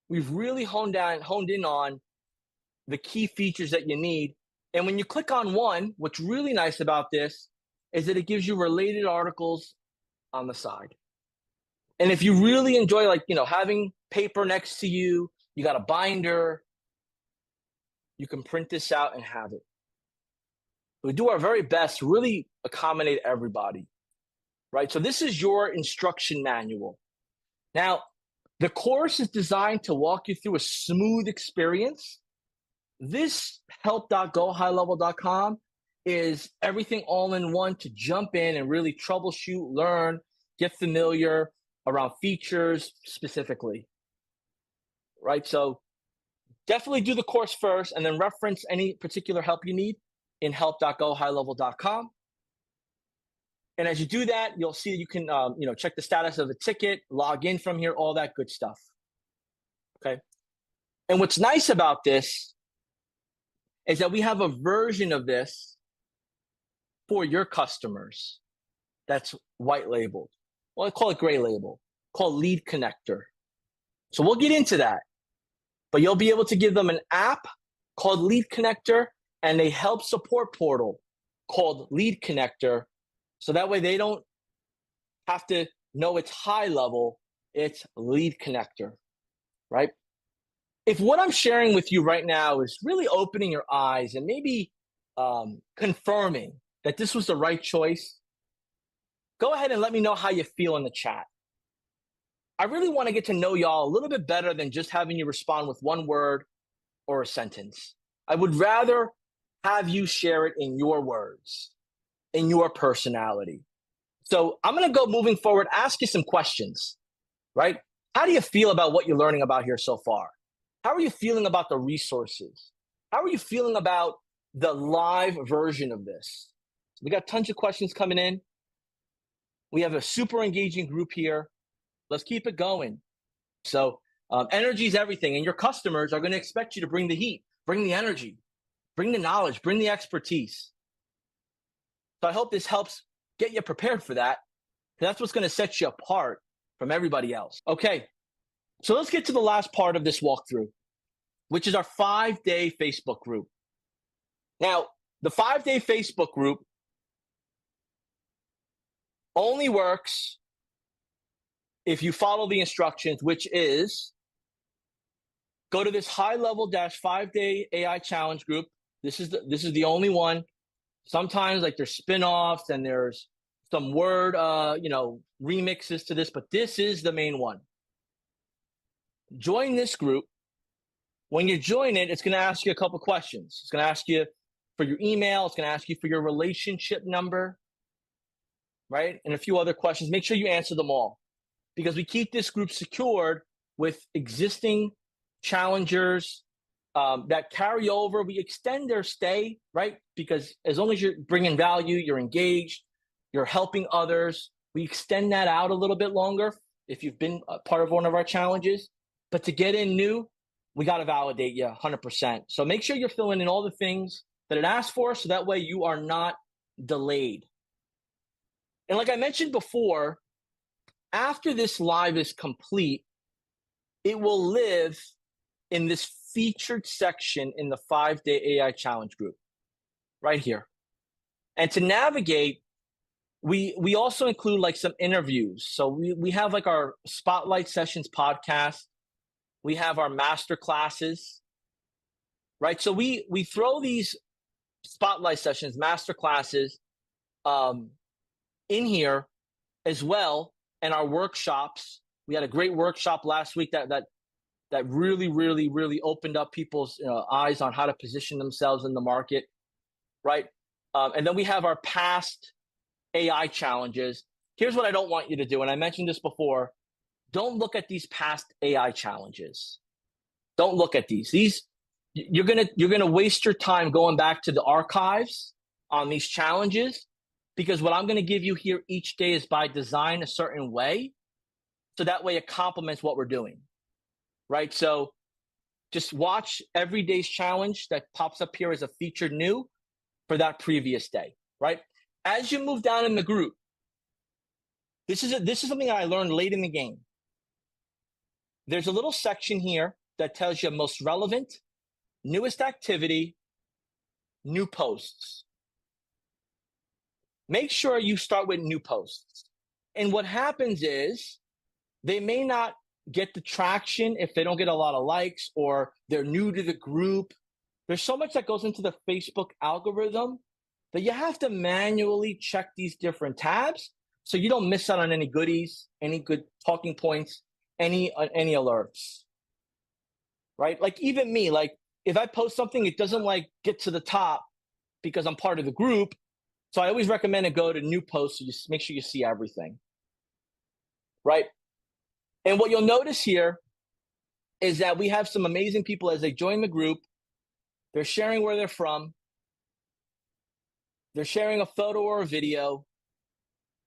We've really honed in on the key features that you need. And when you click on one, what's really nice about this is that it gives you related articles on the side. And if you really enjoy, like, having paper next to you, you got a binder, you can print this out and have it. We do our very best to really accommodate everybody, right? So this is your instruction manual. Now, the course is designed to walk you through a smooth experience. This help.gohighlevel.com is everything all in one to jump in and really troubleshoot, learn, get familiar around features specifically, right? So definitely do the course first and then reference any particular help you need in help.gohighlevel.com. And as you do that, you'll see you can check the status of a ticket, log in from here, all that good stuff. Okay. And what's nice about this is that we have a version of this for your customers that's white labeled. Well, I call it gray label, called Lead Connector. So we'll get into that. But you'll be able to give them an app called Lead Connector and a help support portal called Lead Connector. So that way they don't have to know it's HighLevel, it's Lead Connector, right? If what I'm sharing with you right now is really opening your eyes and maybe confirming that this was the right choice, go ahead and let me know how you feel in the chat. I really want to get to know y'all a little bit better than just having you respond with one word or a sentence. I would rather have you share it in your words, in your personality. So I'm going to go moving forward, ask you some questions, right? How do you feel about what you're learning about here so far? How are you feeling about the resources? How are you feeling about the live version of this? We got tons of questions coming in. We have a super engaging group here. Let's keep it going. So energy is everything, and your customers are going to expect you to bring the heat, bring the energy, bring the knowledge, bring the expertise. So I hope this helps get you prepared for that. That's what's going to set you apart from everybody else. Okay, so let's get to the last part of this walkthrough, which is our 5-day Facebook group. Now, the 5-day Facebook group only works if you follow the instructions, which is go to this HighLevel 5-day AI challenge group. This is the only one. Sometimes like there's spin-offs and there's some word remixes to this, but this is the main one. Join this group. When you join it, it's going to ask you a couple questions. It's going to ask you for your email. It's going to ask you for your relationship number, right? And a few other questions. Make sure you answer them all, because we keep this group secured with existing challengers that carry over. We extend their stay, right? Because as long as you're bringing value, you're engaged, you're helping others, we extend that out a little bit longer if you've been a part of one of our challenges. But to get in new, we got to validate you 100%. So make sure you're filling in all the things that it asks for, so that way you are not delayed. And like I mentioned before, after this live is complete, it will live in this featured section in the 5-day AI challenge group right here. And to navigate, we also include like some interviews. So we have like our Spotlight Sessions podcast. We have our master classes, right? So we throw these Spotlight Sessions, master classes in here as well. And our workshops. We had a great workshop last week that really opened up people's eyes on how to position themselves in the market, right? And then we have our past AI challenges. Here's what I don't want you to do, and I mentioned this before. Don't look at these past AI challenges. Don't look at these. you're gonna waste your time going back to the archives on these challenges, because what I'm going to give you here each day is by design a certain way, so that way it complements what we're doing, right? So just watch every day's challenge that pops up here as a featured new for that previous day, right? As you move down in the group, this is something I learned late in the game. There's a little section here that tells you most relevant, newest activity, new posts. Make sure you start with new posts. And what happens is they may not get the traction if they don't get a lot of likes or they're new to the group. There's so much that goes into the Facebook algorithm that you have to manually check these different tabs so you don't miss out on any goodies, any good talking points, any alerts, right? Like even me, like if I post something, it doesn't like get to the top because I'm part of the group. So I always recommend to go to new posts, so you make sure you see everything, right? And what you'll notice here is that we have some amazing people as they join the group. They're sharing where they're from. They're sharing a photo or a video.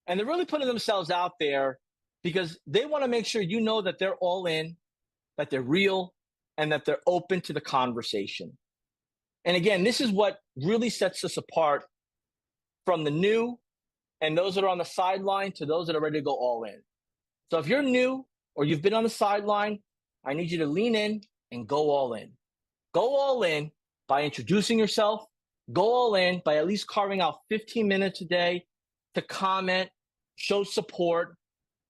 And they're really putting themselves out there because they want to make sure you know that they're all in, that they're real, and that they're open to the conversation. And again, this is what really sets us apart from the new and those that are on the sideline to those that are ready to go all in. So if you're new or you've been on the sideline, I need you to lean in and go all in. Go all in by introducing yourself. Go all in by at least carving out 15 minutes a day to comment, show support,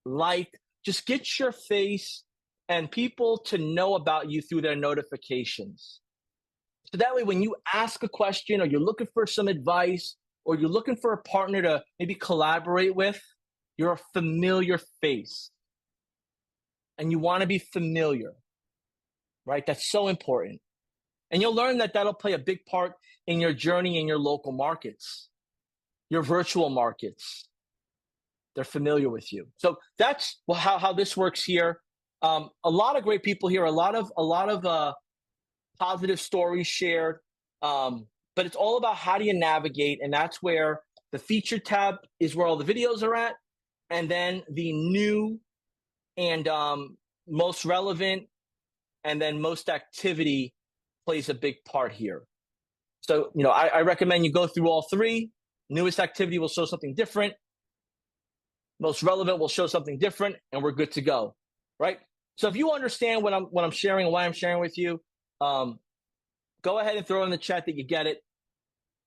like, just get your face and people to know about you through their notifications. So that way, when you ask a question or you're looking for some advice or you're looking for a partner to maybe collaborate with, you're a familiar face. And you want to be familiar, right? That's so important. And you'll learn that that'll play a big part in your journey in your local markets, your virtual markets. They're familiar with you. So that's how this works here. A lot of great people here, a lot of positive stories shared. But it's all about how do you navigate, and that's where the featured tab is where all the videos are at, and then the new and most relevant, and then most activity plays a big part here. So, I recommend you go through all three. Newest activity will show something different. Most relevant will show something different, and we're good to go, right? So if you understand what I'm sharing and why I'm sharing with you, go ahead and throw in the chat that you get it.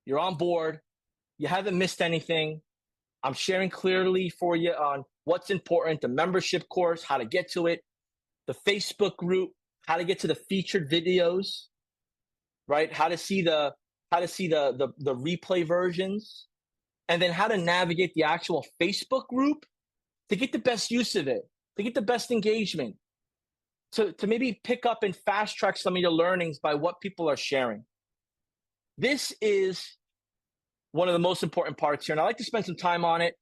You're on board. You haven't missed anything. I'm sharing clearly for you on what's important, the membership course, how to get to it, the Facebook group, how to get to the featured videos, right? How to see the replay versions, and then how to navigate the actual Facebook group to get the best use of it, to get the best engagement, to maybe pick up and fast track some of your learnings by what people are sharing. This is one of the most important parts here, and I like to spend some time on it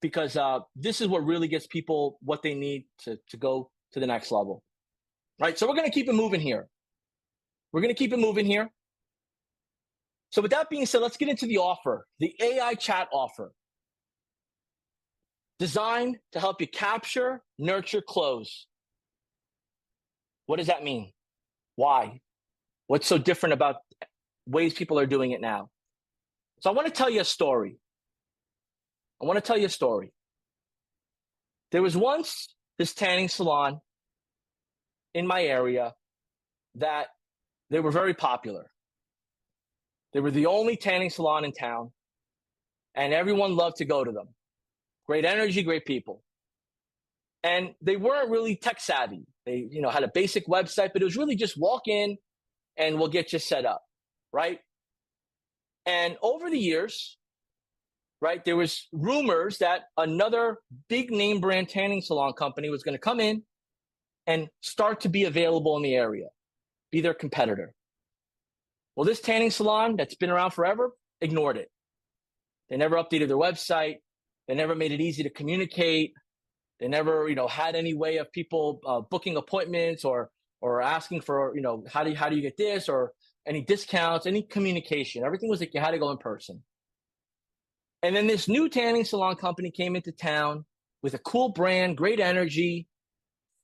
because this is what really gets people what they need to go to the next level, right? So we're going to keep it moving here. So with that being said, let's get into the offer, the AI chat offer. Designed to help you capture, nurture, close. What does that mean? Why? What's so different about ways people are doing it now? So I want to tell you a story. There was once this tanning salon in my area that they were very popular. They were the only tanning salon in town, and everyone loved to go to them. Great energy, great people. And they weren't really tech savvy. They, had a basic website, but it was really just walk in and we'll get you set up, right? And over the years, right, there was rumors that another big name brand tanning salon company was going to come in and start to be available in the area, be their competitor. Well, this tanning salon that's been around forever ignored it. They never updated their website. They never made it easy to communicate. They never, had any way of people booking appointments or or asking for, how do you get this, or any discounts, any communication. Everything was like you had to go in person. And then this new tanning salon company came into town with a cool brand, great energy,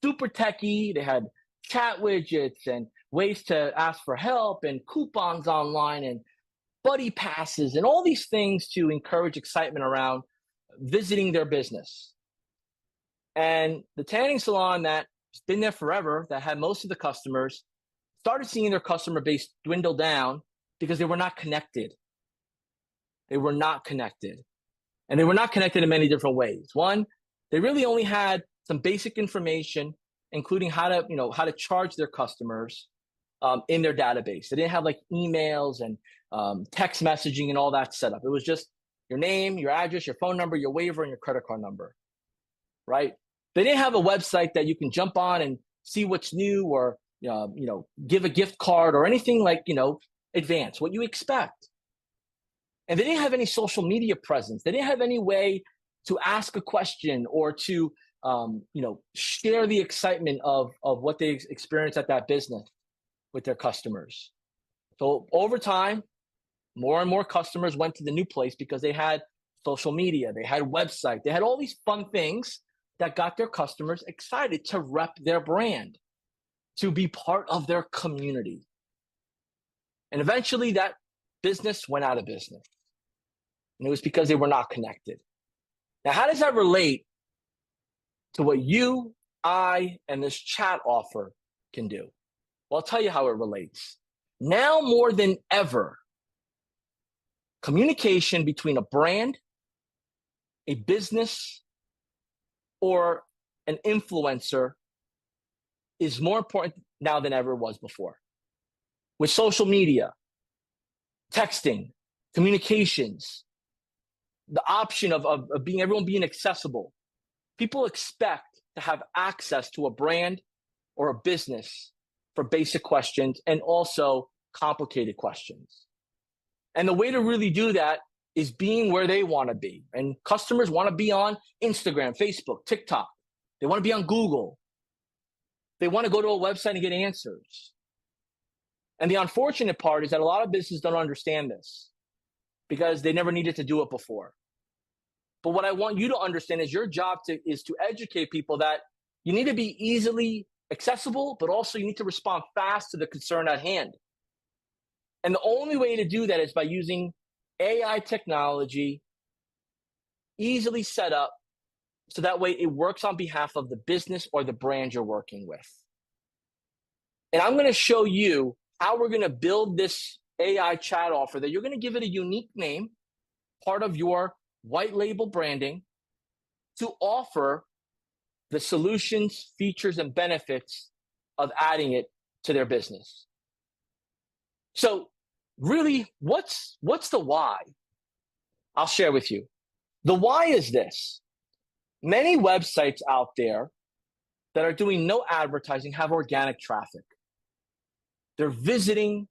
super techy. They had chat widgets and ways to ask for help and coupons online and buddy passes and all these things to encourage excitement around visiting their business. And the tanning salon that's been there forever, that had most of the customers, started seeing their customer base dwindle down because they were not connected. They were not connected. And they were not connected in many different ways. One, they really only had some basic information, including how to charge their customers in their database. They didn't have like emails and text messaging and all that set up. It was just your name, your address, your phone number, your waiver, and your credit card number, right? They didn't have a website that you can jump on and see what's new, or give a gift card or anything like advance what you expect. And they didn't have any social media presence. They didn't have any way to ask a question or to share the excitement of what they experienced at that business with their customers. So over time, more and more customers went to the new place because they had social media, they had website, they had all these fun things that got their customers excited to rep their brand, to be part of their community. And eventually that business went out of business. And it was because they were not connected. Now, how does that relate to what you, I, and this chat offer can do? Well, I'll tell you how it relates. Now more than ever, communication between a brand, a business, or an influencer is more important now than ever was before. With social media, texting, communications, the option of everyone being accessible, people expect to have access to a brand or a business for basic questions and also complicated questions. And the way to really do that is being where they want to be. And customers want to be on Instagram, Facebook, TikTok. They want to be on Google. They want to go to a website and get answers. And the unfortunate part is that a lot of businesses don't understand this because they never needed to do it before. But what I want you to understand is your job is to educate people that you need to be easily accessible, but also you need to respond fast to the concern at hand. And the only way to do that is by using AI technology, easily set up, so that way it works on behalf of the business or the brand you're working with. And I'm going to show you how we're going to build this AI chat offer that you're going to give it a unique name, part of your white label branding, to offer the solutions, features, and benefits of adding it to their business. So really, what's the why? I'll share with you. The why is this. Many websites out there that are doing no advertising have organic traffic. They're visiting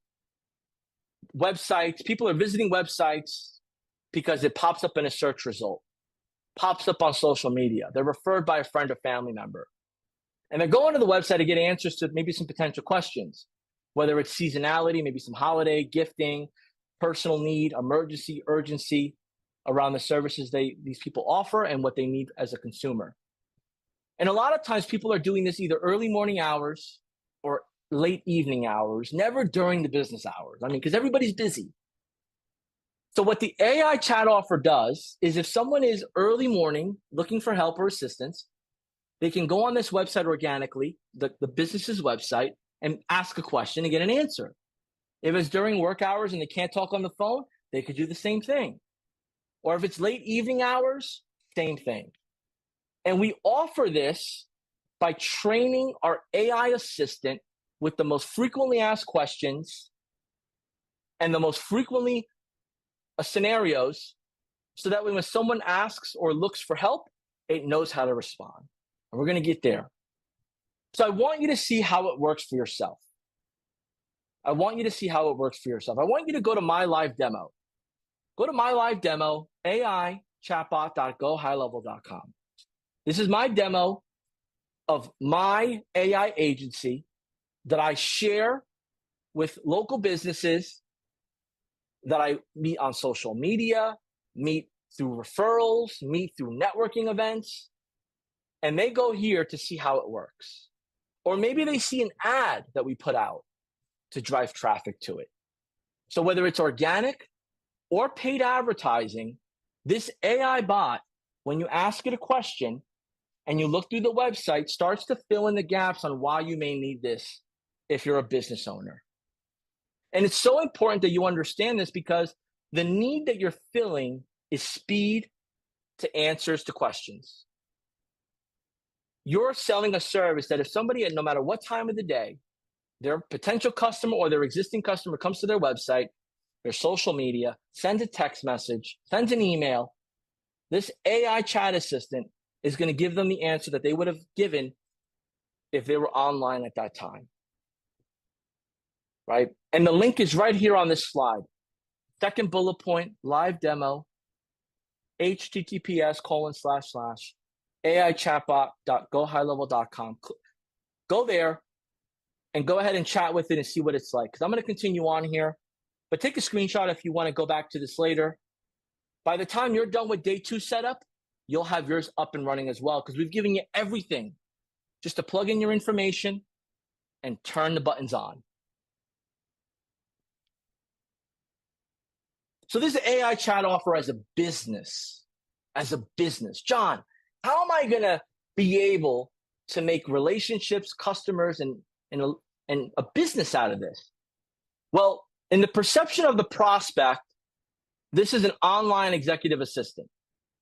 websites. People are visiting websites because it pops up in a search result, pops up on social media. They're referred by a friend or family member. And they're going to the website to get answers to maybe some potential questions, whether it's seasonality, maybe some holiday, gifting, personal need, emergency, urgency around the services these people offer and what they need as a consumer. And a lot of times people are doing this either early morning hours or late evening hours, never during the business hours. I mean, because everybody's busy. So what the AI chat offer does is if someone is early morning looking for help or assistance, they can go on this website organically, the business's website, and ask a question and get an answer. If it's during work hours and they can't talk on the phone, they could do the same thing. Or if it's late evening hours, same thing. And we offer this by training our AI assistant with the most frequently asked questions and the most frequently scenarios, so that when someone asks or looks for help, it knows how to respond. And we're going to get there. So I want you to see how it works for yourself. I want you to go to my live demo. Go to my live demo, AI-chatbot.gohighlevel.com. This is my demo of my AI agency that I share with local businesses that I meet on social media, meet through referrals, meet through networking events, and they go here to see how it works. Or maybe they see an ad that we put out to drive traffic to it. So whether it's organic or paid advertising, this AI bot, when you ask it a question and you look through the website, starts to fill in the gaps on why you may need this if you're a business owner. And it's so important that you understand this because the need that you're filling is speed to answers to questions. You're selling a service that if somebody, no matter what time of the day, their potential customer or their existing customer comes to their website, their social media, sends a text message, sends an email, this AI chat assistant is going to give them the answer that they would have given if they were online at that time. Right? And the link is right here on this slide. Second bullet point, live demo, https://aichatbot.gohighlevel.com. Go there and go ahead and chat with it and see what it's like. Because I'm going to continue on here, but take a screenshot if you want to go back to this later. By the time you're done with day 2 setup, you'll have yours up and running as well because we've given you everything just to plug in your information and turn the buttons on. So this is AI chat offer as a business. John, how am I going to be able to make relationships, customers, and a business out of this? Well, in the perception of the prospect, this is an online executive assistant,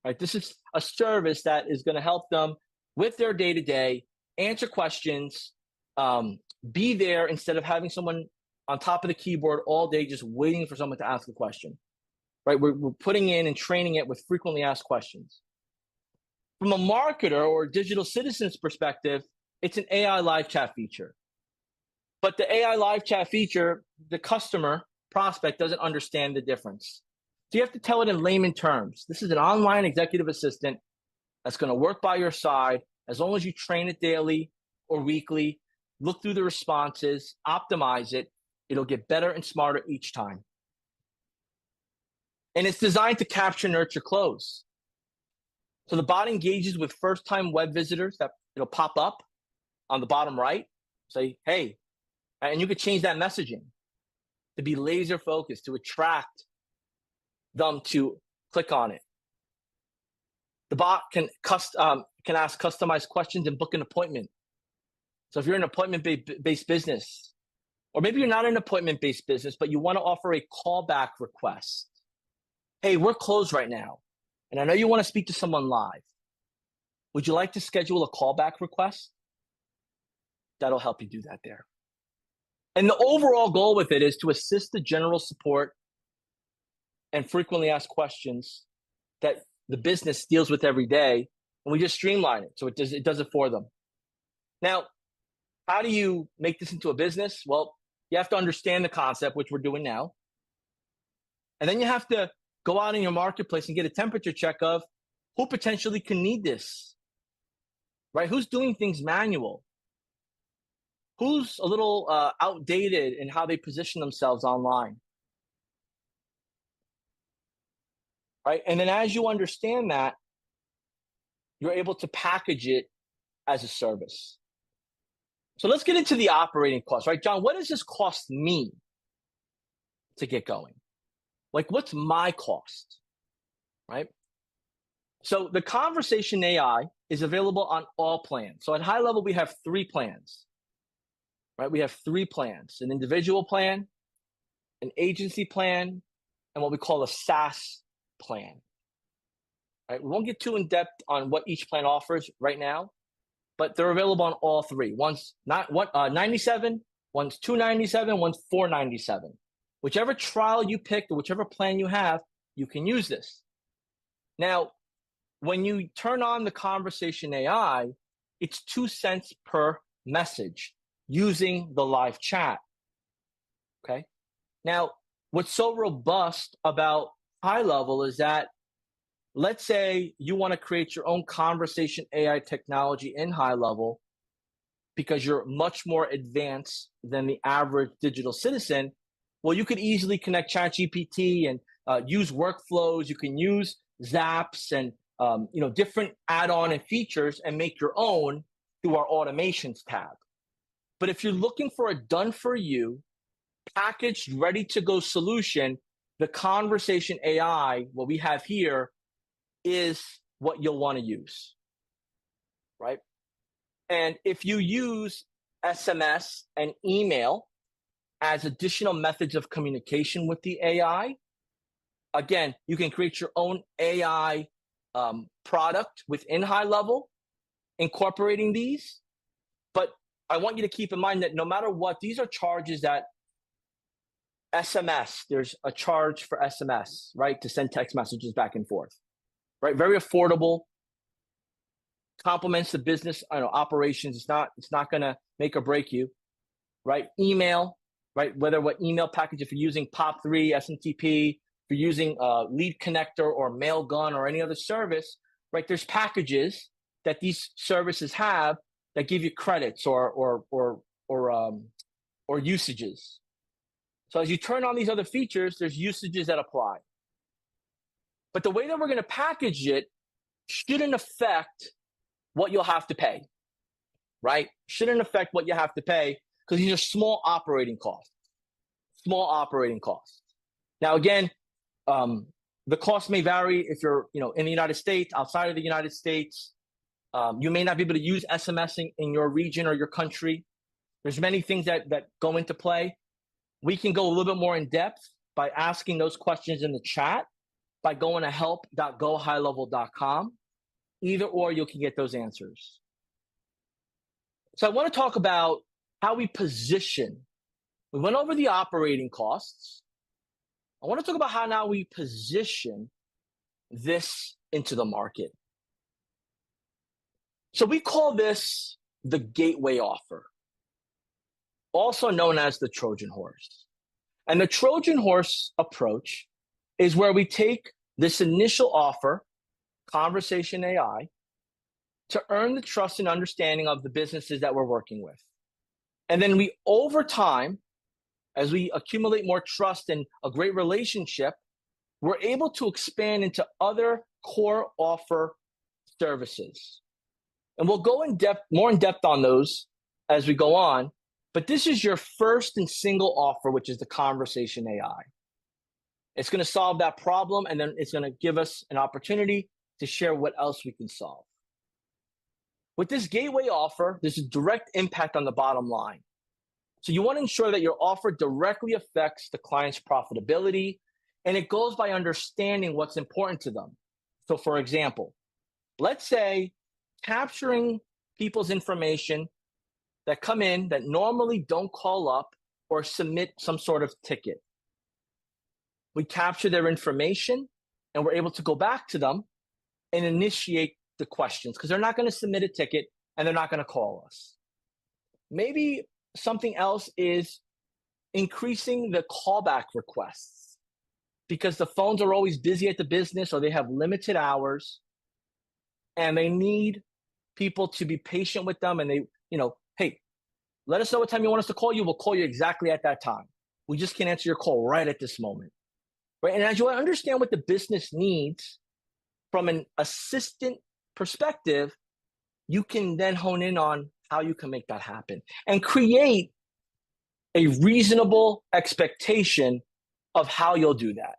right? This is a service that is going to help them with their day-to-day, answer questions, be there instead of having someone on top of the keyboard all day just waiting for someone to ask a question. Right? We're putting in and training it with frequently asked questions. From a marketer or digital citizen's perspective, it's an AI live chat feature. But the AI live chat feature, the customer prospect doesn't understand the difference. So you have to tell it in layman terms. This is an online executive assistant that's going to work by your side as long as you train it daily or weekly, look through the responses, optimize it. It'll get better and smarter each time. And it's designed to capture, nurture, close. So the bot engages with first-time web visitors that it'll pop up on the bottom right, say, hey, and you could change that messaging to be laser focused, to attract them to click on it. The bot can ask customized questions and book an appointment. So if you're an appointment-based business, or maybe you're not an appointment-based business, but you want to offer a callback request. Hey, we're closed right now, and I know you want to speak to someone live. Would you like to schedule a callback request? That'll help you do that there. And the overall goal with it is to assist the general support and frequently asked questions that the business deals with every day, and we just streamline it so it does it for them. Now, how do you make this into a business? Well, you have to understand the concept, which we're doing now. And then you have to go out in your marketplace and get a temperature check of who potentially can need this, right? Who's doing things manual? Who's a little outdated in how they position themselves online, right? And then as you understand that, you're able to package it as a service. So let's get into the operating costs, right? John, what does this cost me to get going? Like, what's my cost, right? So the conversation AI is available on all plans. So at HighLevel, we have 3 plans, right? We have 3 plans: an individual plan, an agency plan, and what we call a SaaS plan, right? We won't get too in depth on what each plan offers right now, but they're available on all 3. One's not 97, one's $297, one's $497. Whichever trial you picked or whichever plan you have, you can use this. Now, when you turn on the conversation AI, it's 2 cents per message using the live chat. Okay. Now, what's so robust about HighLevel is that, let's say you want to create your own conversation AI technology in HighLevel. because you're much more advanced than the average digital citizen, well, you could easily connect ChatGPT and use workflows. You can use Zaps and different add-on and features and make your own through our automations tab. But if you're looking for a done-for-you, packaged, ready-to-go solution, the conversation AI, what we have here, is what you'll want to use, right? And if you use SMS and email as additional methods of communication with the AI, again, you can create your own AI product within HighLevel, incorporating these. But I want you to keep in mind that no matter what, these are charges that SMS, there's a charge for SMS, right? To send text messages back and forth, right? Very affordable, complements the business operations. It's not going to make or break you, right? Email, right? Whether what email package, if you're using POP3, SMTP, if you're using Lead Connector or Mailgun or any other service, right? There's packages that these services have that give you credits or usages. So as you turn on these other features, there's usages that apply. But the way that we're going to package it shouldn't affect what you'll have to pay, right? Shouldn't affect what you have to pay because these are small operating costs. Small operating costs. Now, again, the cost may vary if you're in the United States, outside of the United States. You may not be able to use SMSing in your region or your country. There's many things that go into play. We can go a little bit more in depth by asking those questions in the chat, by going to help.gohighlevel.com. Either or, you can get those answers. So I want to talk about how we position. We went over the operating costs. I want to talk about how now we position this into the market. So we call this the gateway offer, also known as the Trojan horse. And the Trojan horse approach is where we take this initial offer, conversation AI, to earn the trust and understanding of the businesses that we're working with. And then we, over time, as we accumulate more trust and a great relationship, we're able to expand into other core offer services. And we'll go more in depth on those as we go on. But this is your first and single offer, which is the conversation AI. It's going to solve that problem, and then it's going to give us an opportunity to share what else we can solve. With this gateway offer, there's a direct impact on the bottom line. So you want to ensure that your offer directly affects the client's profitability, and it goes by understanding what's important to them. So for example, let's say capturing people's information that come in that normally don't call up or submit some sort of ticket. We capture their information and we're able to go back to them and initiate the questions because they're not going to submit a ticket and they're not going to call us. Maybe something else is increasing the callback requests because the phones are always busy at the business or they have limited hours and they need people to be patient with them and they, hey, let us know what time you want us to call you. We'll call you exactly at that time. We just can't answer your call right at this moment. Right? And as you understand what the business needs from an assistant perspective, you can then hone in on how you can make that happen and create a reasonable expectation of how you'll do that.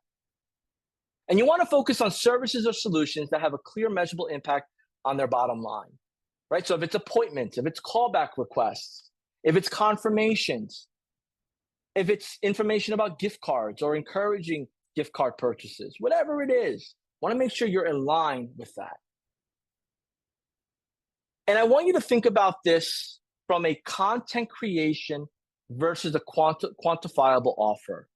And you want to focus on services or solutions that have a clear measurable impact on their bottom line, right? So if it's appointments, if it's callback requests, if it's confirmations, if it's information about gift cards or encouraging gift card purchases, whatever it is, want to make sure you're in line with that. And I want you to think about this from a content creation versus a quantifiable offer,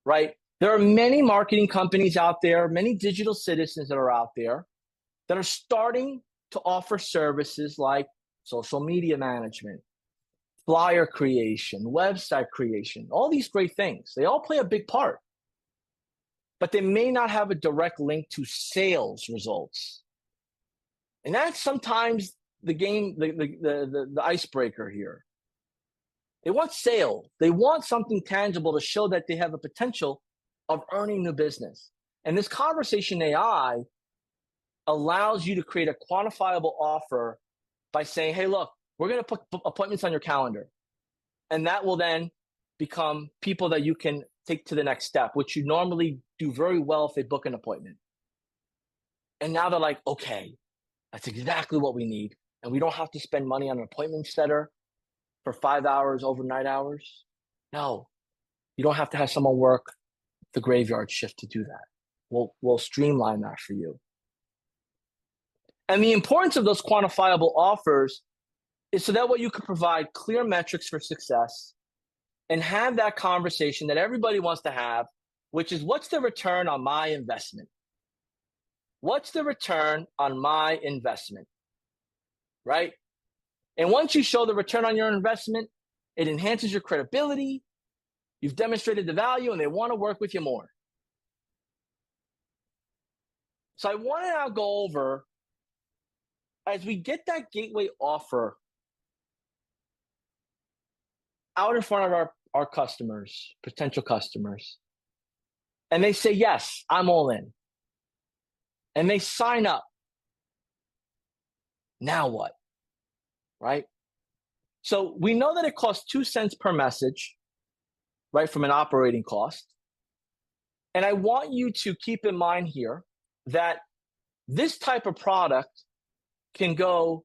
right? There are many marketing companies out there, many digital citizens that are out there that are starting to offer services like social media management, flyer creation, website creation, all these great things. They all play a big part, but they may not have a direct link to sales results. And that's sometimes the icebreaker here. They want sales. They want something tangible to show that they have a potential of earning new business. And this conversation AI allows you to create a quantifiable offer by saying, hey, look, we're going to put appointments on your calendar. And that will then become people that you can take to the next step, which you normally do very well if they book an appointment. And now they're like, okay, that's exactly what we need. And we don't have to spend money on an appointment setter for 5 hours, overnight hours. No, you don't have to have someone work the graveyard shift to do that. We'll streamline that for you. And the importance of those quantifiable offers is so that way you can provide clear metrics for success and have that conversation that everybody wants to have, which is, what's the return on my investment? What's the return on my investment? Right? And once you show the return on your investment, it enhances your credibility. You've demonstrated the value and they want to work with you more. So I want to now go over, as we get that gateway offer out in front of our customers, potential customers, and they say, yes, I'm all in. And they sign up. Now what? Right? So we know that it costs 2 cents per message, right, from an operating cost. And I want you to keep in mind here that this type of product can go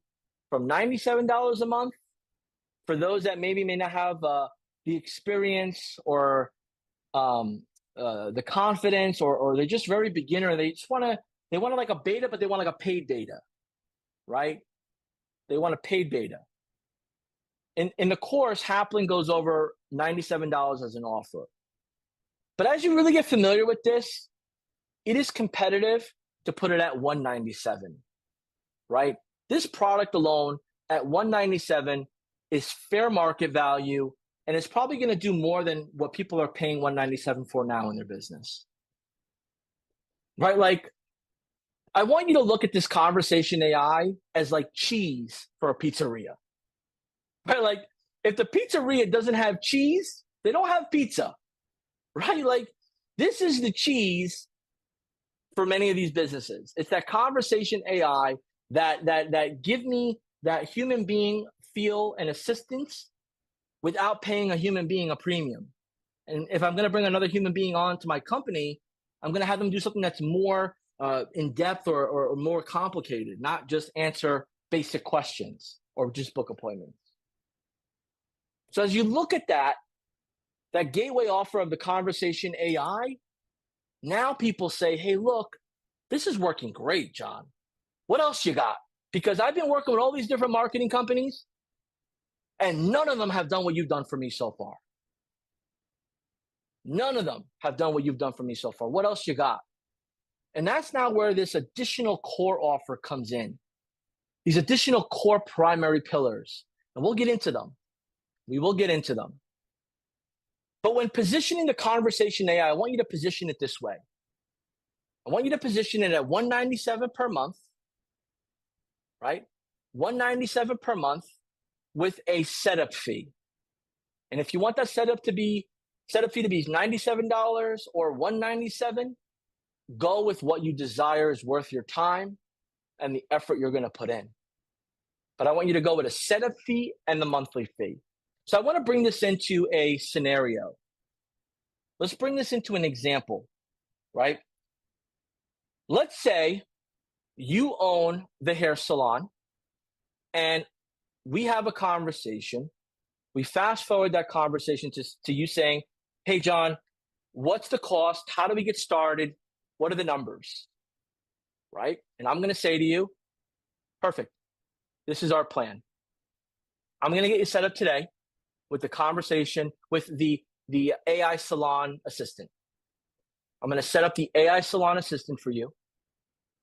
from $97 a month for those that maybe may not have the experience or the confidence, or they're just very beginner. They want like a beta, but they want like a paid beta, right? They want a paid beta. In the course, Hapland goes over $97 as an offer. But as you really get familiar with this, it is competitive to put it at $197, right? This product alone at $197 is fair market value, and it's probably going to do more than what people are paying $197 for now in their business, right? Like, I want you to look at this conversation AI as like cheese for a pizzeria, right? Like, if the pizzeria doesn't have cheese, they don't have pizza, right? Like, this is the cheese for many of these businesses. It's that conversation AI that give me that human being feel and assistance without paying a human being a premium. And if I'm going to bring another human being on to my company, I'm going to have them do something that's more in depth or more complicated, not just answer basic questions or just book appointments. So as you look at that gateway offer of the conversation AI, now people say, hey, look, this is working great, John. What else you got? Because I've been working with all these different marketing companies, and none of them have done what you've done for me so far. None of them have done what you've done for me so far. What else you got? And that's now where this additional core offer comes in. These additional core primary pillars. And we'll get into them. We will get into them. But when positioning the conversation AI, I want you to position it this way. I want you to position it at $197 per month, right? $197 per month with a setup fee. And if you want that setup fee to be $97 or $197, go with what you desire is worth your time and the effort you're going to put in. But I want you to go with a setup fee and the monthly fee. So I want to bring this into a scenario. Let's bring this into an example, right? Let's say you own the hair salon and we have a conversation. We fast forward that conversation to you saying, hey, John, what's the cost? How do we get started? What are the numbers? Right? And I'm going to say to you, perfect. This is our plan. I'm going to get you set up today with the conversation with the AI salon assistant. I'm going to set up the AI salon assistant for you.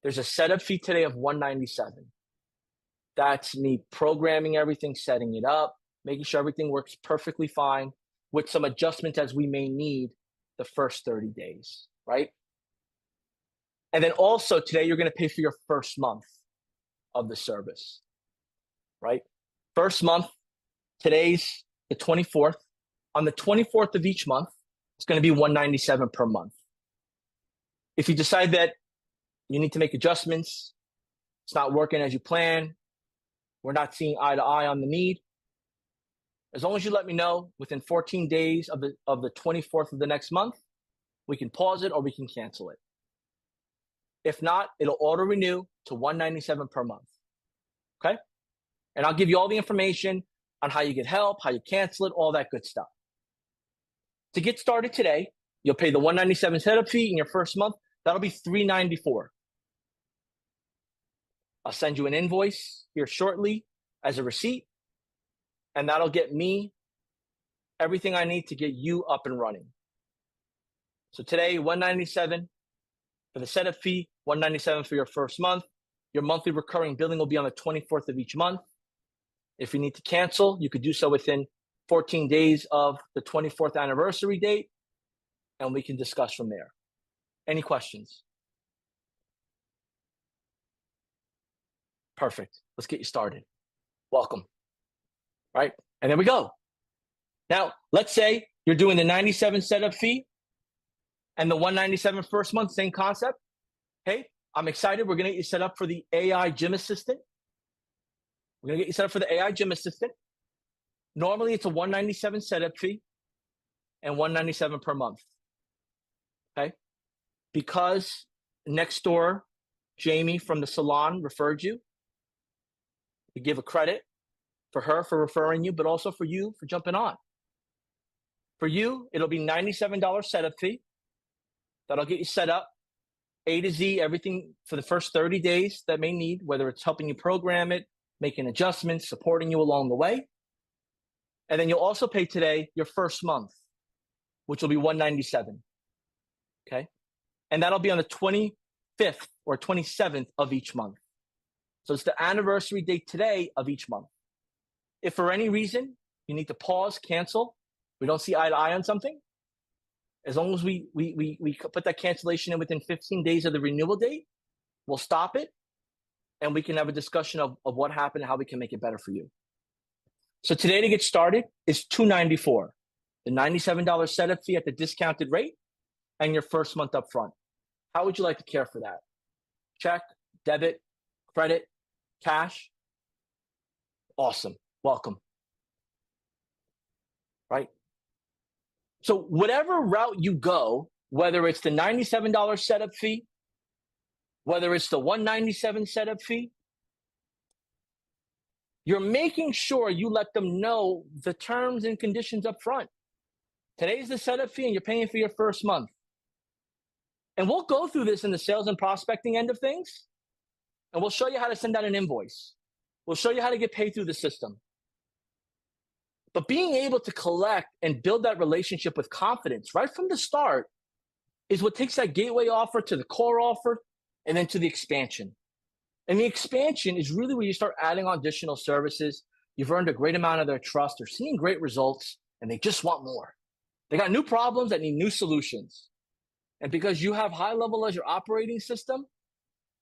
There's a setup fee today of $197. That's me programming everything, setting it up, making sure everything works perfectly fine with some adjustments as we may need the first 30 days, right? And then also today, you're going to pay for your first month of the service. right? First month, today's the 24th. On the 24th of each month, it's going to be $197 per month. If you decide that you need to make adjustments, it's not working as you plan, we're not seeing eye to eye on the need, as long as you let me know within 14 days of the 24th of the next month, we can pause it or we can cancel it. If not, it'll auto renew to $197 per month. Okay? And I'll give you all the information on how you get help, how you cancel it, all that good stuff. To get started today, you'll pay the $197 setup fee in your first month. That'll be $394. I'll send you an invoice here shortly as a receipt, and that'll get me everything I need to get you up and running. So today, $197 for the setup fee, $197 for your first month. Your monthly recurring billing will be on the 24th of each month. If you need to cancel, you could do so within 14 days of the 24th anniversary date, and we can discuss from there. Any questions? Perfect. Let's get you started. Welcome. Right? And there we go. Now, let's say you're doing the 97 setup fee and the 197 first month, same concept. Hey, I'm excited. We're going to get you set up for the AI gym assistant. We're going to get you set up for the AI gym assistant. Normally, it's a 197 setup fee and 197 per month. Okay? Because next door, Jamie from the salon referred you, we give a credit for her for referring you, but also for you for jumping on. For you, it'll be $97 setup fee. That'll get you set up, A to Z, everything for the first 30 days that may need, whether it's helping you program it, making adjustments, supporting you along the way. And then you'll also pay today your first month, which will be $197. Okay? And that'll be on the 25th or 27th of each month. So it's the anniversary date today of each month. If for any reason you need to pause, cancel, we don't see eye to eye on something, as long as we put that cancellation in within 15 days of the renewal date, we'll stop it and we can have a discussion of what happened and how we can make it better for you. So today to get started is $294, the $97 setup fee at the discounted rate and your first month up front. How would you like to care for that? Check, debit, credit, cash? Awesome. Welcome. Right? So whatever route you go, whether it's the $97 setup fee, whether it's the $197 setup fee, you're making sure you let them know the terms and conditions up front. Today's the setup fee and you're paying for your first month. And we'll go through this in the sales and prospecting end of things, and we'll show you how to send out an invoice. We'll show you how to get paid through the system. But being able to collect and build that relationship with confidence right from the start is what takes that gateway offer to the core offer and then to the expansion. And the expansion is really where you start adding on additional services. You've earned a great amount of their trust. They're seeing great results, and they just want more. They got new problems that need new solutions. And because you have HighLevel as your operating system,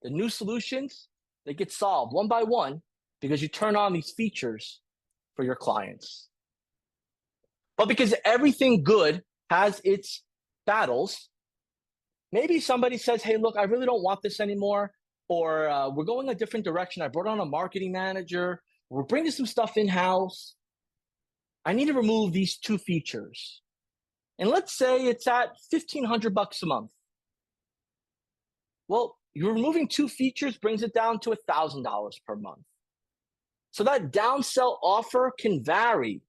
the new solutions, they get solved one by one because you turn on these features for your clients. But because everything good has its battles, maybe somebody says, hey, look, I really don't want this anymore, or we're going a different direction. I brought on a marketing manager. We're bringing some stuff in-house. I need to remove these two features. And let's say it's at $1,500 a month. Well, you're removing two features brings it down to $1,000 per month. So that downsell offer can vary.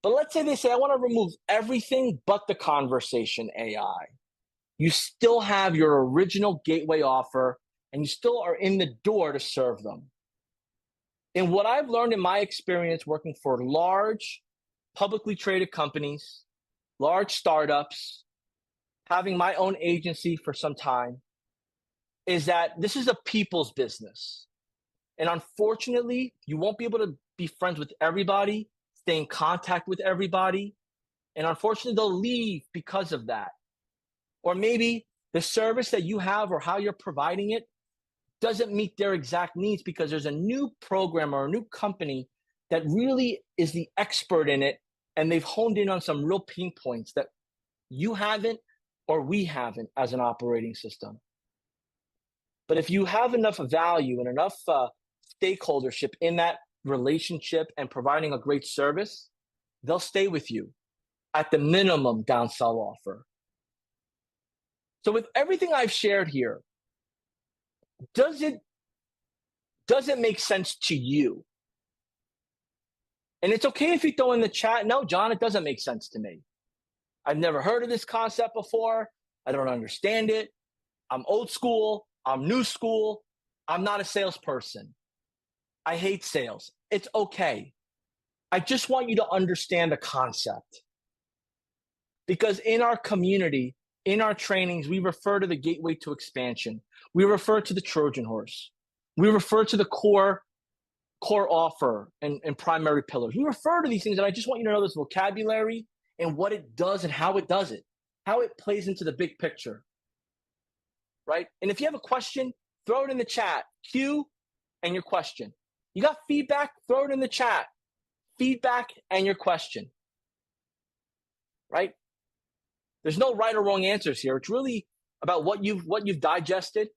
But let's say they say, I want to remove everything but the conversation AI. You still have your original gateway offer, and you still are in the door to serve them. And what I've learned in my experience working for large, publicly traded companies, large startups, having my own agency for some time, is that this is a people's business. And unfortunately, you won't be able to be friends with everybody, stay in contact with everybody. And unfortunately, they'll leave because of that. Or maybe the service that you have or how you're providing it doesn't meet their exact needs because there's a new program or a new company that really is the expert in it, and they've honed in on some real pain points that you haven't or we haven't as an operating system. But if you have enough value and enough stakeholdership in that relationship and providing a great service, they'll stay with you at the minimum downsell offer. So with everything I've shared here, does it make sense to you? And it's okay if you throw in the chat, no, John, it doesn't make sense to me. I've never heard of this concept before. I don't understand it. I'm old school. I'm new school. I'm not a salesperson. I hate sales. It's okay. I just want you to understand the concept. Because in our community, in our trainings, we refer to the gateway to expansion. We refer to the Trojan horse. We refer to the core offer and primary pillars. We refer to these things, and I just want you to know this vocabulary and what it does and how it does it, how it plays into the big picture, right? And if you have a question, throw it in the chat, Q and your question. You got feedback, throw it in the chat, feedback and your question, right? There's no right or wrong answers here. It's really about what you've digested,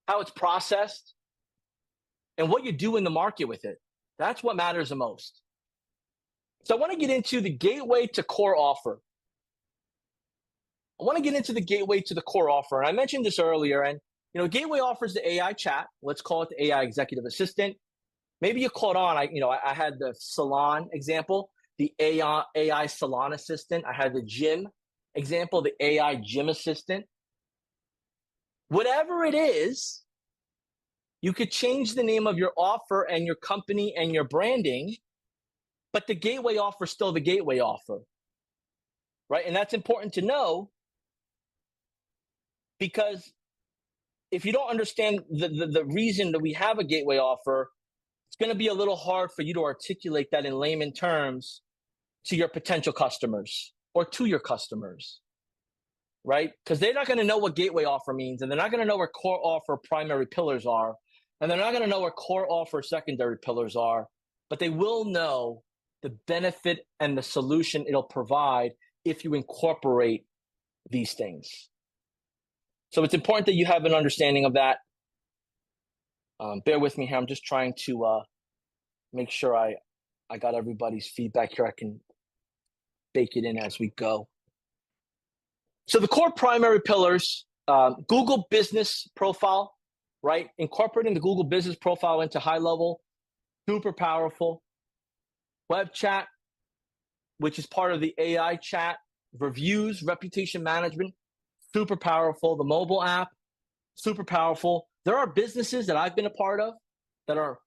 how it's processed, and what you do in the market with it. That's what matters the most. So I want to get into the gateway to core offer. I want to get into the gateway to the core offer. And I mentioned this earlier, and gateway offers the AI chat. Let's call it the AI executive assistant. Maybe you caught on. I had the salon example, the AI salon assistant. I had the gym example, the AI gym assistant. Whatever it is, you could change the name of your offer and your company and your branding, but the gateway offer is still the gateway offer, right? And that's important to know, because if you don't understand the reason that we have a gateway offer, it's going to be a little hard for you to articulate that in layman terms to your potential customers or to your customers, right? Because they're not going to know what gateway offer means, and they're not going to know where core offer primary pillars are, and they're not going to know where core offer secondary pillars are, but they will know the benefit and the solution it'll provide if you incorporate these things. So it's important that you have an understanding of that. Bear with me here. I'm just trying to make sure I got everybody's feedback here. I can bake it in as we go. So the core primary pillars, Google business profile, right? Incorporating the Google business profile into HighLevel, super powerful. Web chat, which is part of the AI chat, reviews, reputation management, super powerful. The mobile app, super powerful. There are businesses that I've been a part of that are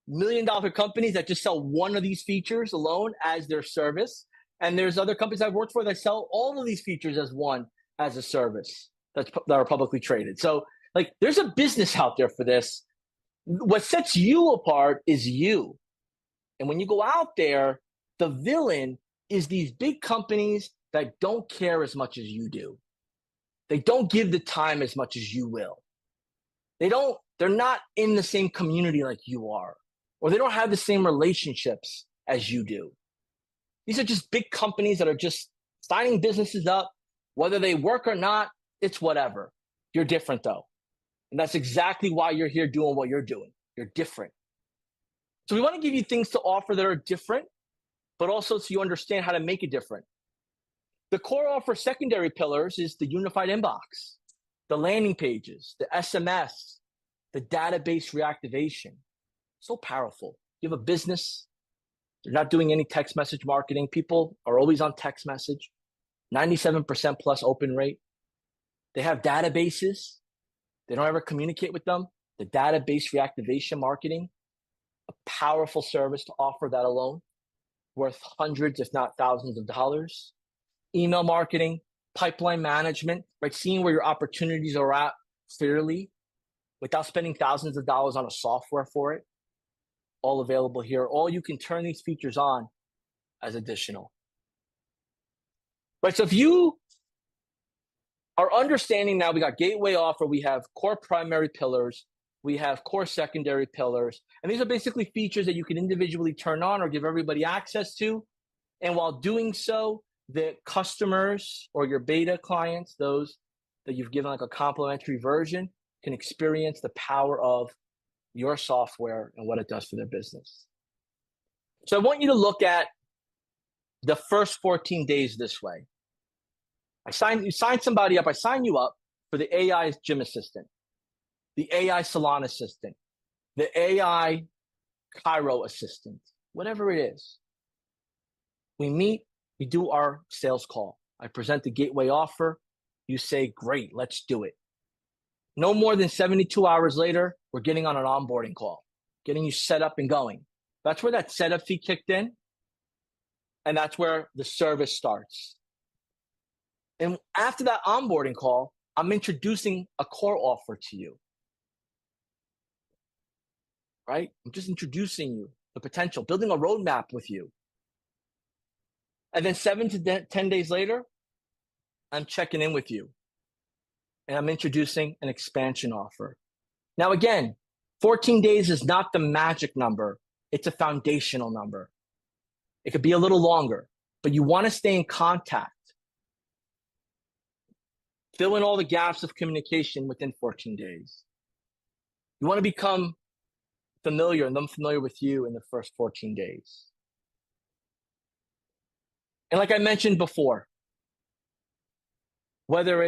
$1 million companies that just sell one of these features alone as their service. And there's other companies I've worked for that sell all of these features as a service that are publicly traded. So there's a business out there for this. What sets you apart is you. And when you go out there, the villain is these big companies that don't care as much as you do. They don't give the time as much as you will. They're not in the same community like you are, or they don't have the same relationships as you do. These are just big companies that are just signing businesses up. Whether they work or not, it's whatever. You're different though. And that's exactly why you're here doing what you're doing. You're different. So we want to give you things to offer that are different, but also so you understand how to make it different. The core offer secondary pillars is the unified inbox, the landing pages, the SMS, the database reactivation. So powerful. You have a business, they're not doing any text message marketing. People are always on text message, 97% plus open rate. They have databases. They don't ever communicate with them. The database reactivation marketing, a powerful service to offer that alone, worth hundreds, if not thousands of dollars. Email marketing, pipeline management, right? Seeing where your opportunities are at clearly without spending thousands of dollars on a software for it. All available here. All you can turn these features on as additional. Right, so if you Our understanding now, we got gateway offer, we have core primary pillars, we have core secondary pillars, and these are basically features that you can individually turn on or give everybody access to. And while doing so, the customers or your beta clients, those that you've given like a complimentary version, can experience the power of your software and what it does for their business. So I want you to look at the first 14 days this way. You sign somebody up, I sign you up for the AI gym assistant, the AI salon assistant, the AI Cairo assistant, whatever it is. We meet, we do our sales call. I present the gateway offer. You say, great, let's do it. No more than 72 hours later, we're getting on an onboarding call, getting you set up and going. That's where that setup fee kicked in. And that's where the service starts. And after that onboarding call, I'm introducing a core offer to you. Right? I'm just introducing you the potential, building a roadmap with you. And then 7 to 10 days later, I'm checking in with you. And I'm introducing an expansion offer. Now, again, 14 days is not the magic number. It's a foundational number. It could be a little longer, but you want to stay in contact. Fill in all the gaps of communication within 14 days. You want to become familiar and them familiar with you in the first 14 days. And like I mentioned before, whether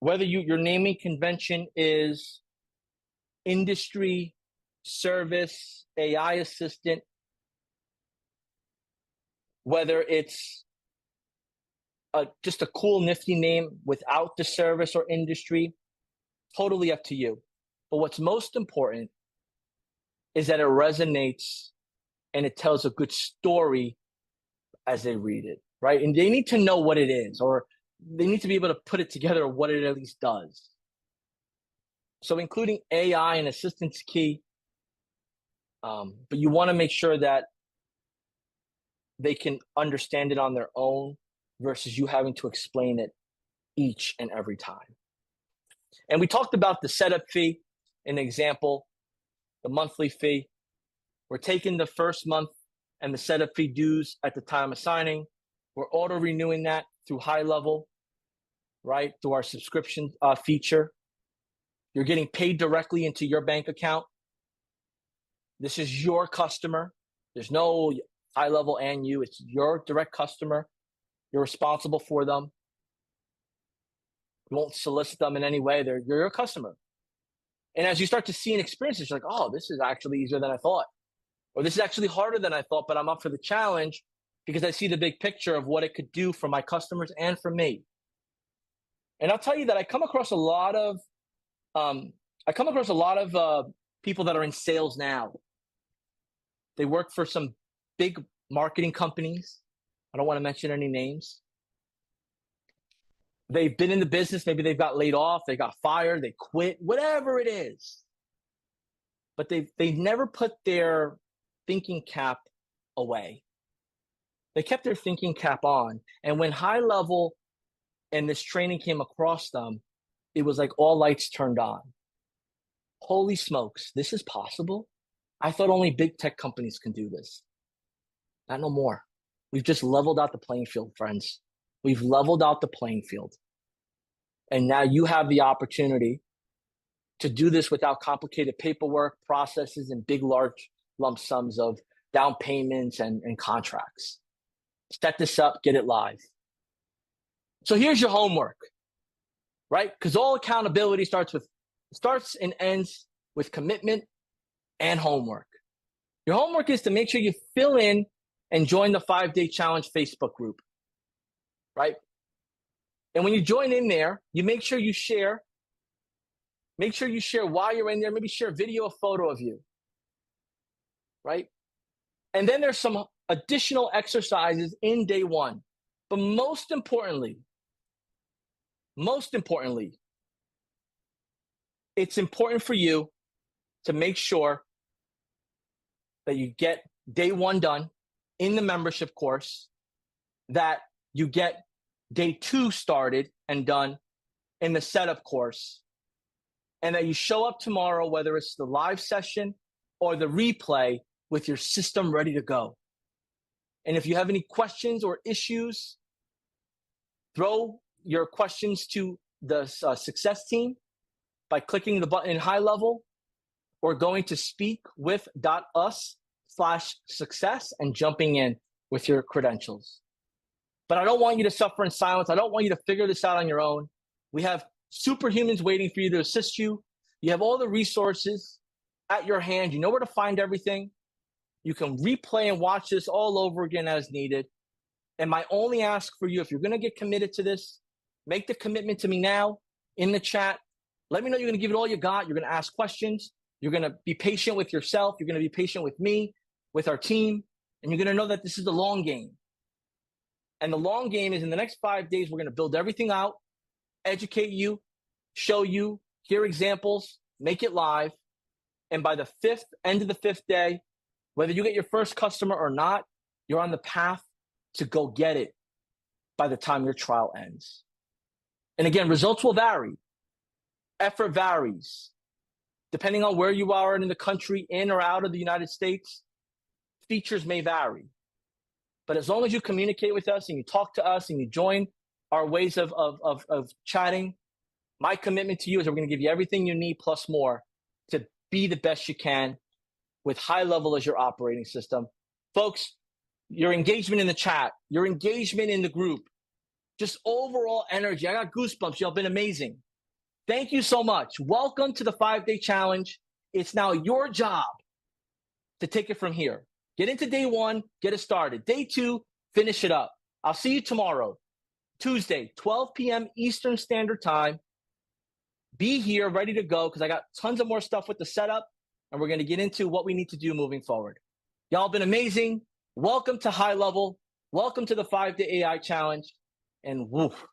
your naming convention is industry, service, AI assistant, whether it's just a cool, nifty name without the service or industry, totally up to you. But what's most important is that it resonates and it tells a good story as they read it, right? And they need to know what it is, or they need to be able to put it together what it at least does. So including AI and assistance key, but you want to make sure that they can understand it on their own versus you having to explain it each and every time. And we talked about the setup fee, an example, the monthly fee. We're taking the first month and the setup fee dues at the time of signing. We're auto renewing that through HighLevel, right? Through our subscription feature. You're getting paid directly into your bank account. This is your customer. There's no HighLevel and you. It's your direct customer. You're responsible for them. You won't solicit them in any way. You're your customer. And as you start to see and experience it, you're like, oh, this is actually easier than I thought. Or this is actually harder than I thought, but I'm up for the challenge because I see the big picture of what it could do for my customers and for me. And I'll tell you that I come across a lot of people that are in sales now. They work for some big marketing companies. I don't want to mention any names. They've been in the business. Maybe they've got laid off. They got fired. They quit, whatever it is. But they've never put their thinking cap away. They kept their thinking cap on. And when HighLevel and this training came across them, it was like all lights turned on. Holy smokes, this is possible? I thought only big tech companies can do this. Not no more. We've just leveled out the playing field, friends. We've leveled out the playing field. And now you have the opportunity to do this without complicated paperwork, processes, and big, large lump sums of down payments and contracts. Set this up, get it live. So here's your homework, right? Because all accountability starts and ends with commitment and homework. Your homework is to make sure you fill in and join the 5-day challenge Facebook group, right? And when you join in there, you make sure you share why you're in there, maybe share a video, a photo of you, right? And then there's some additional exercises in day one. But most importantly, it's important for you to make sure that you get day one done in the membership course, that you get day two started and done in the setup course, and that you show up tomorrow, whether it's the live session or the replay, with your system ready to go. And if you have any questions or issues, throw your questions to the success team by clicking the button in HighLevel or going to speakwith.us/success and jumping in with your credentials. But I don't want you to suffer in silence. I don't want you to figure this out on your own. We have superhumans waiting for you to assist you. You have all the resources at your hand. You know where to find everything. You can replay and watch this all over again as needed. And my only ask for you, if you're going to get committed to this, make the commitment to me now in the chat. Let me know you're going to give it all you got. You're going to ask questions. You're going to be patient with yourself. You're going to be patient with me, with our team. And you're going to know that this is the long game. And the long game is in the next 5 days, we're going to build everything out, educate you, show you, hear examples, make it live. And by the end of the fifth day, whether you get your first customer or not, you're on the path to go get it by the time your trial ends. And again, results will vary. Effort varies. Depending on where you are in the country, in or out of the United States, features may vary. But as long as you communicate with us and you talk to us and you join our ways of chatting, my commitment to you is that we're going to give you everything you need plus more to be the best you can with HighLevel as your operating system. Folks, your engagement in the chat, your engagement in the group, just overall energy. I got goosebumps. Y'all been amazing. Thank you so much. Welcome to the 5-day challenge. It's now your job to take it from here. Get into day 1, get it started. Day 2, finish it up. I'll see you tomorrow, Tuesday, 12 p.m. Eastern Standard Time. Be here, ready to go, because I got tons of more stuff with the setup, and we're going to get into what we need to do moving forward. Y'all been amazing. Welcome to HighLevel. Welcome to the 5-day AI challenge. And woof.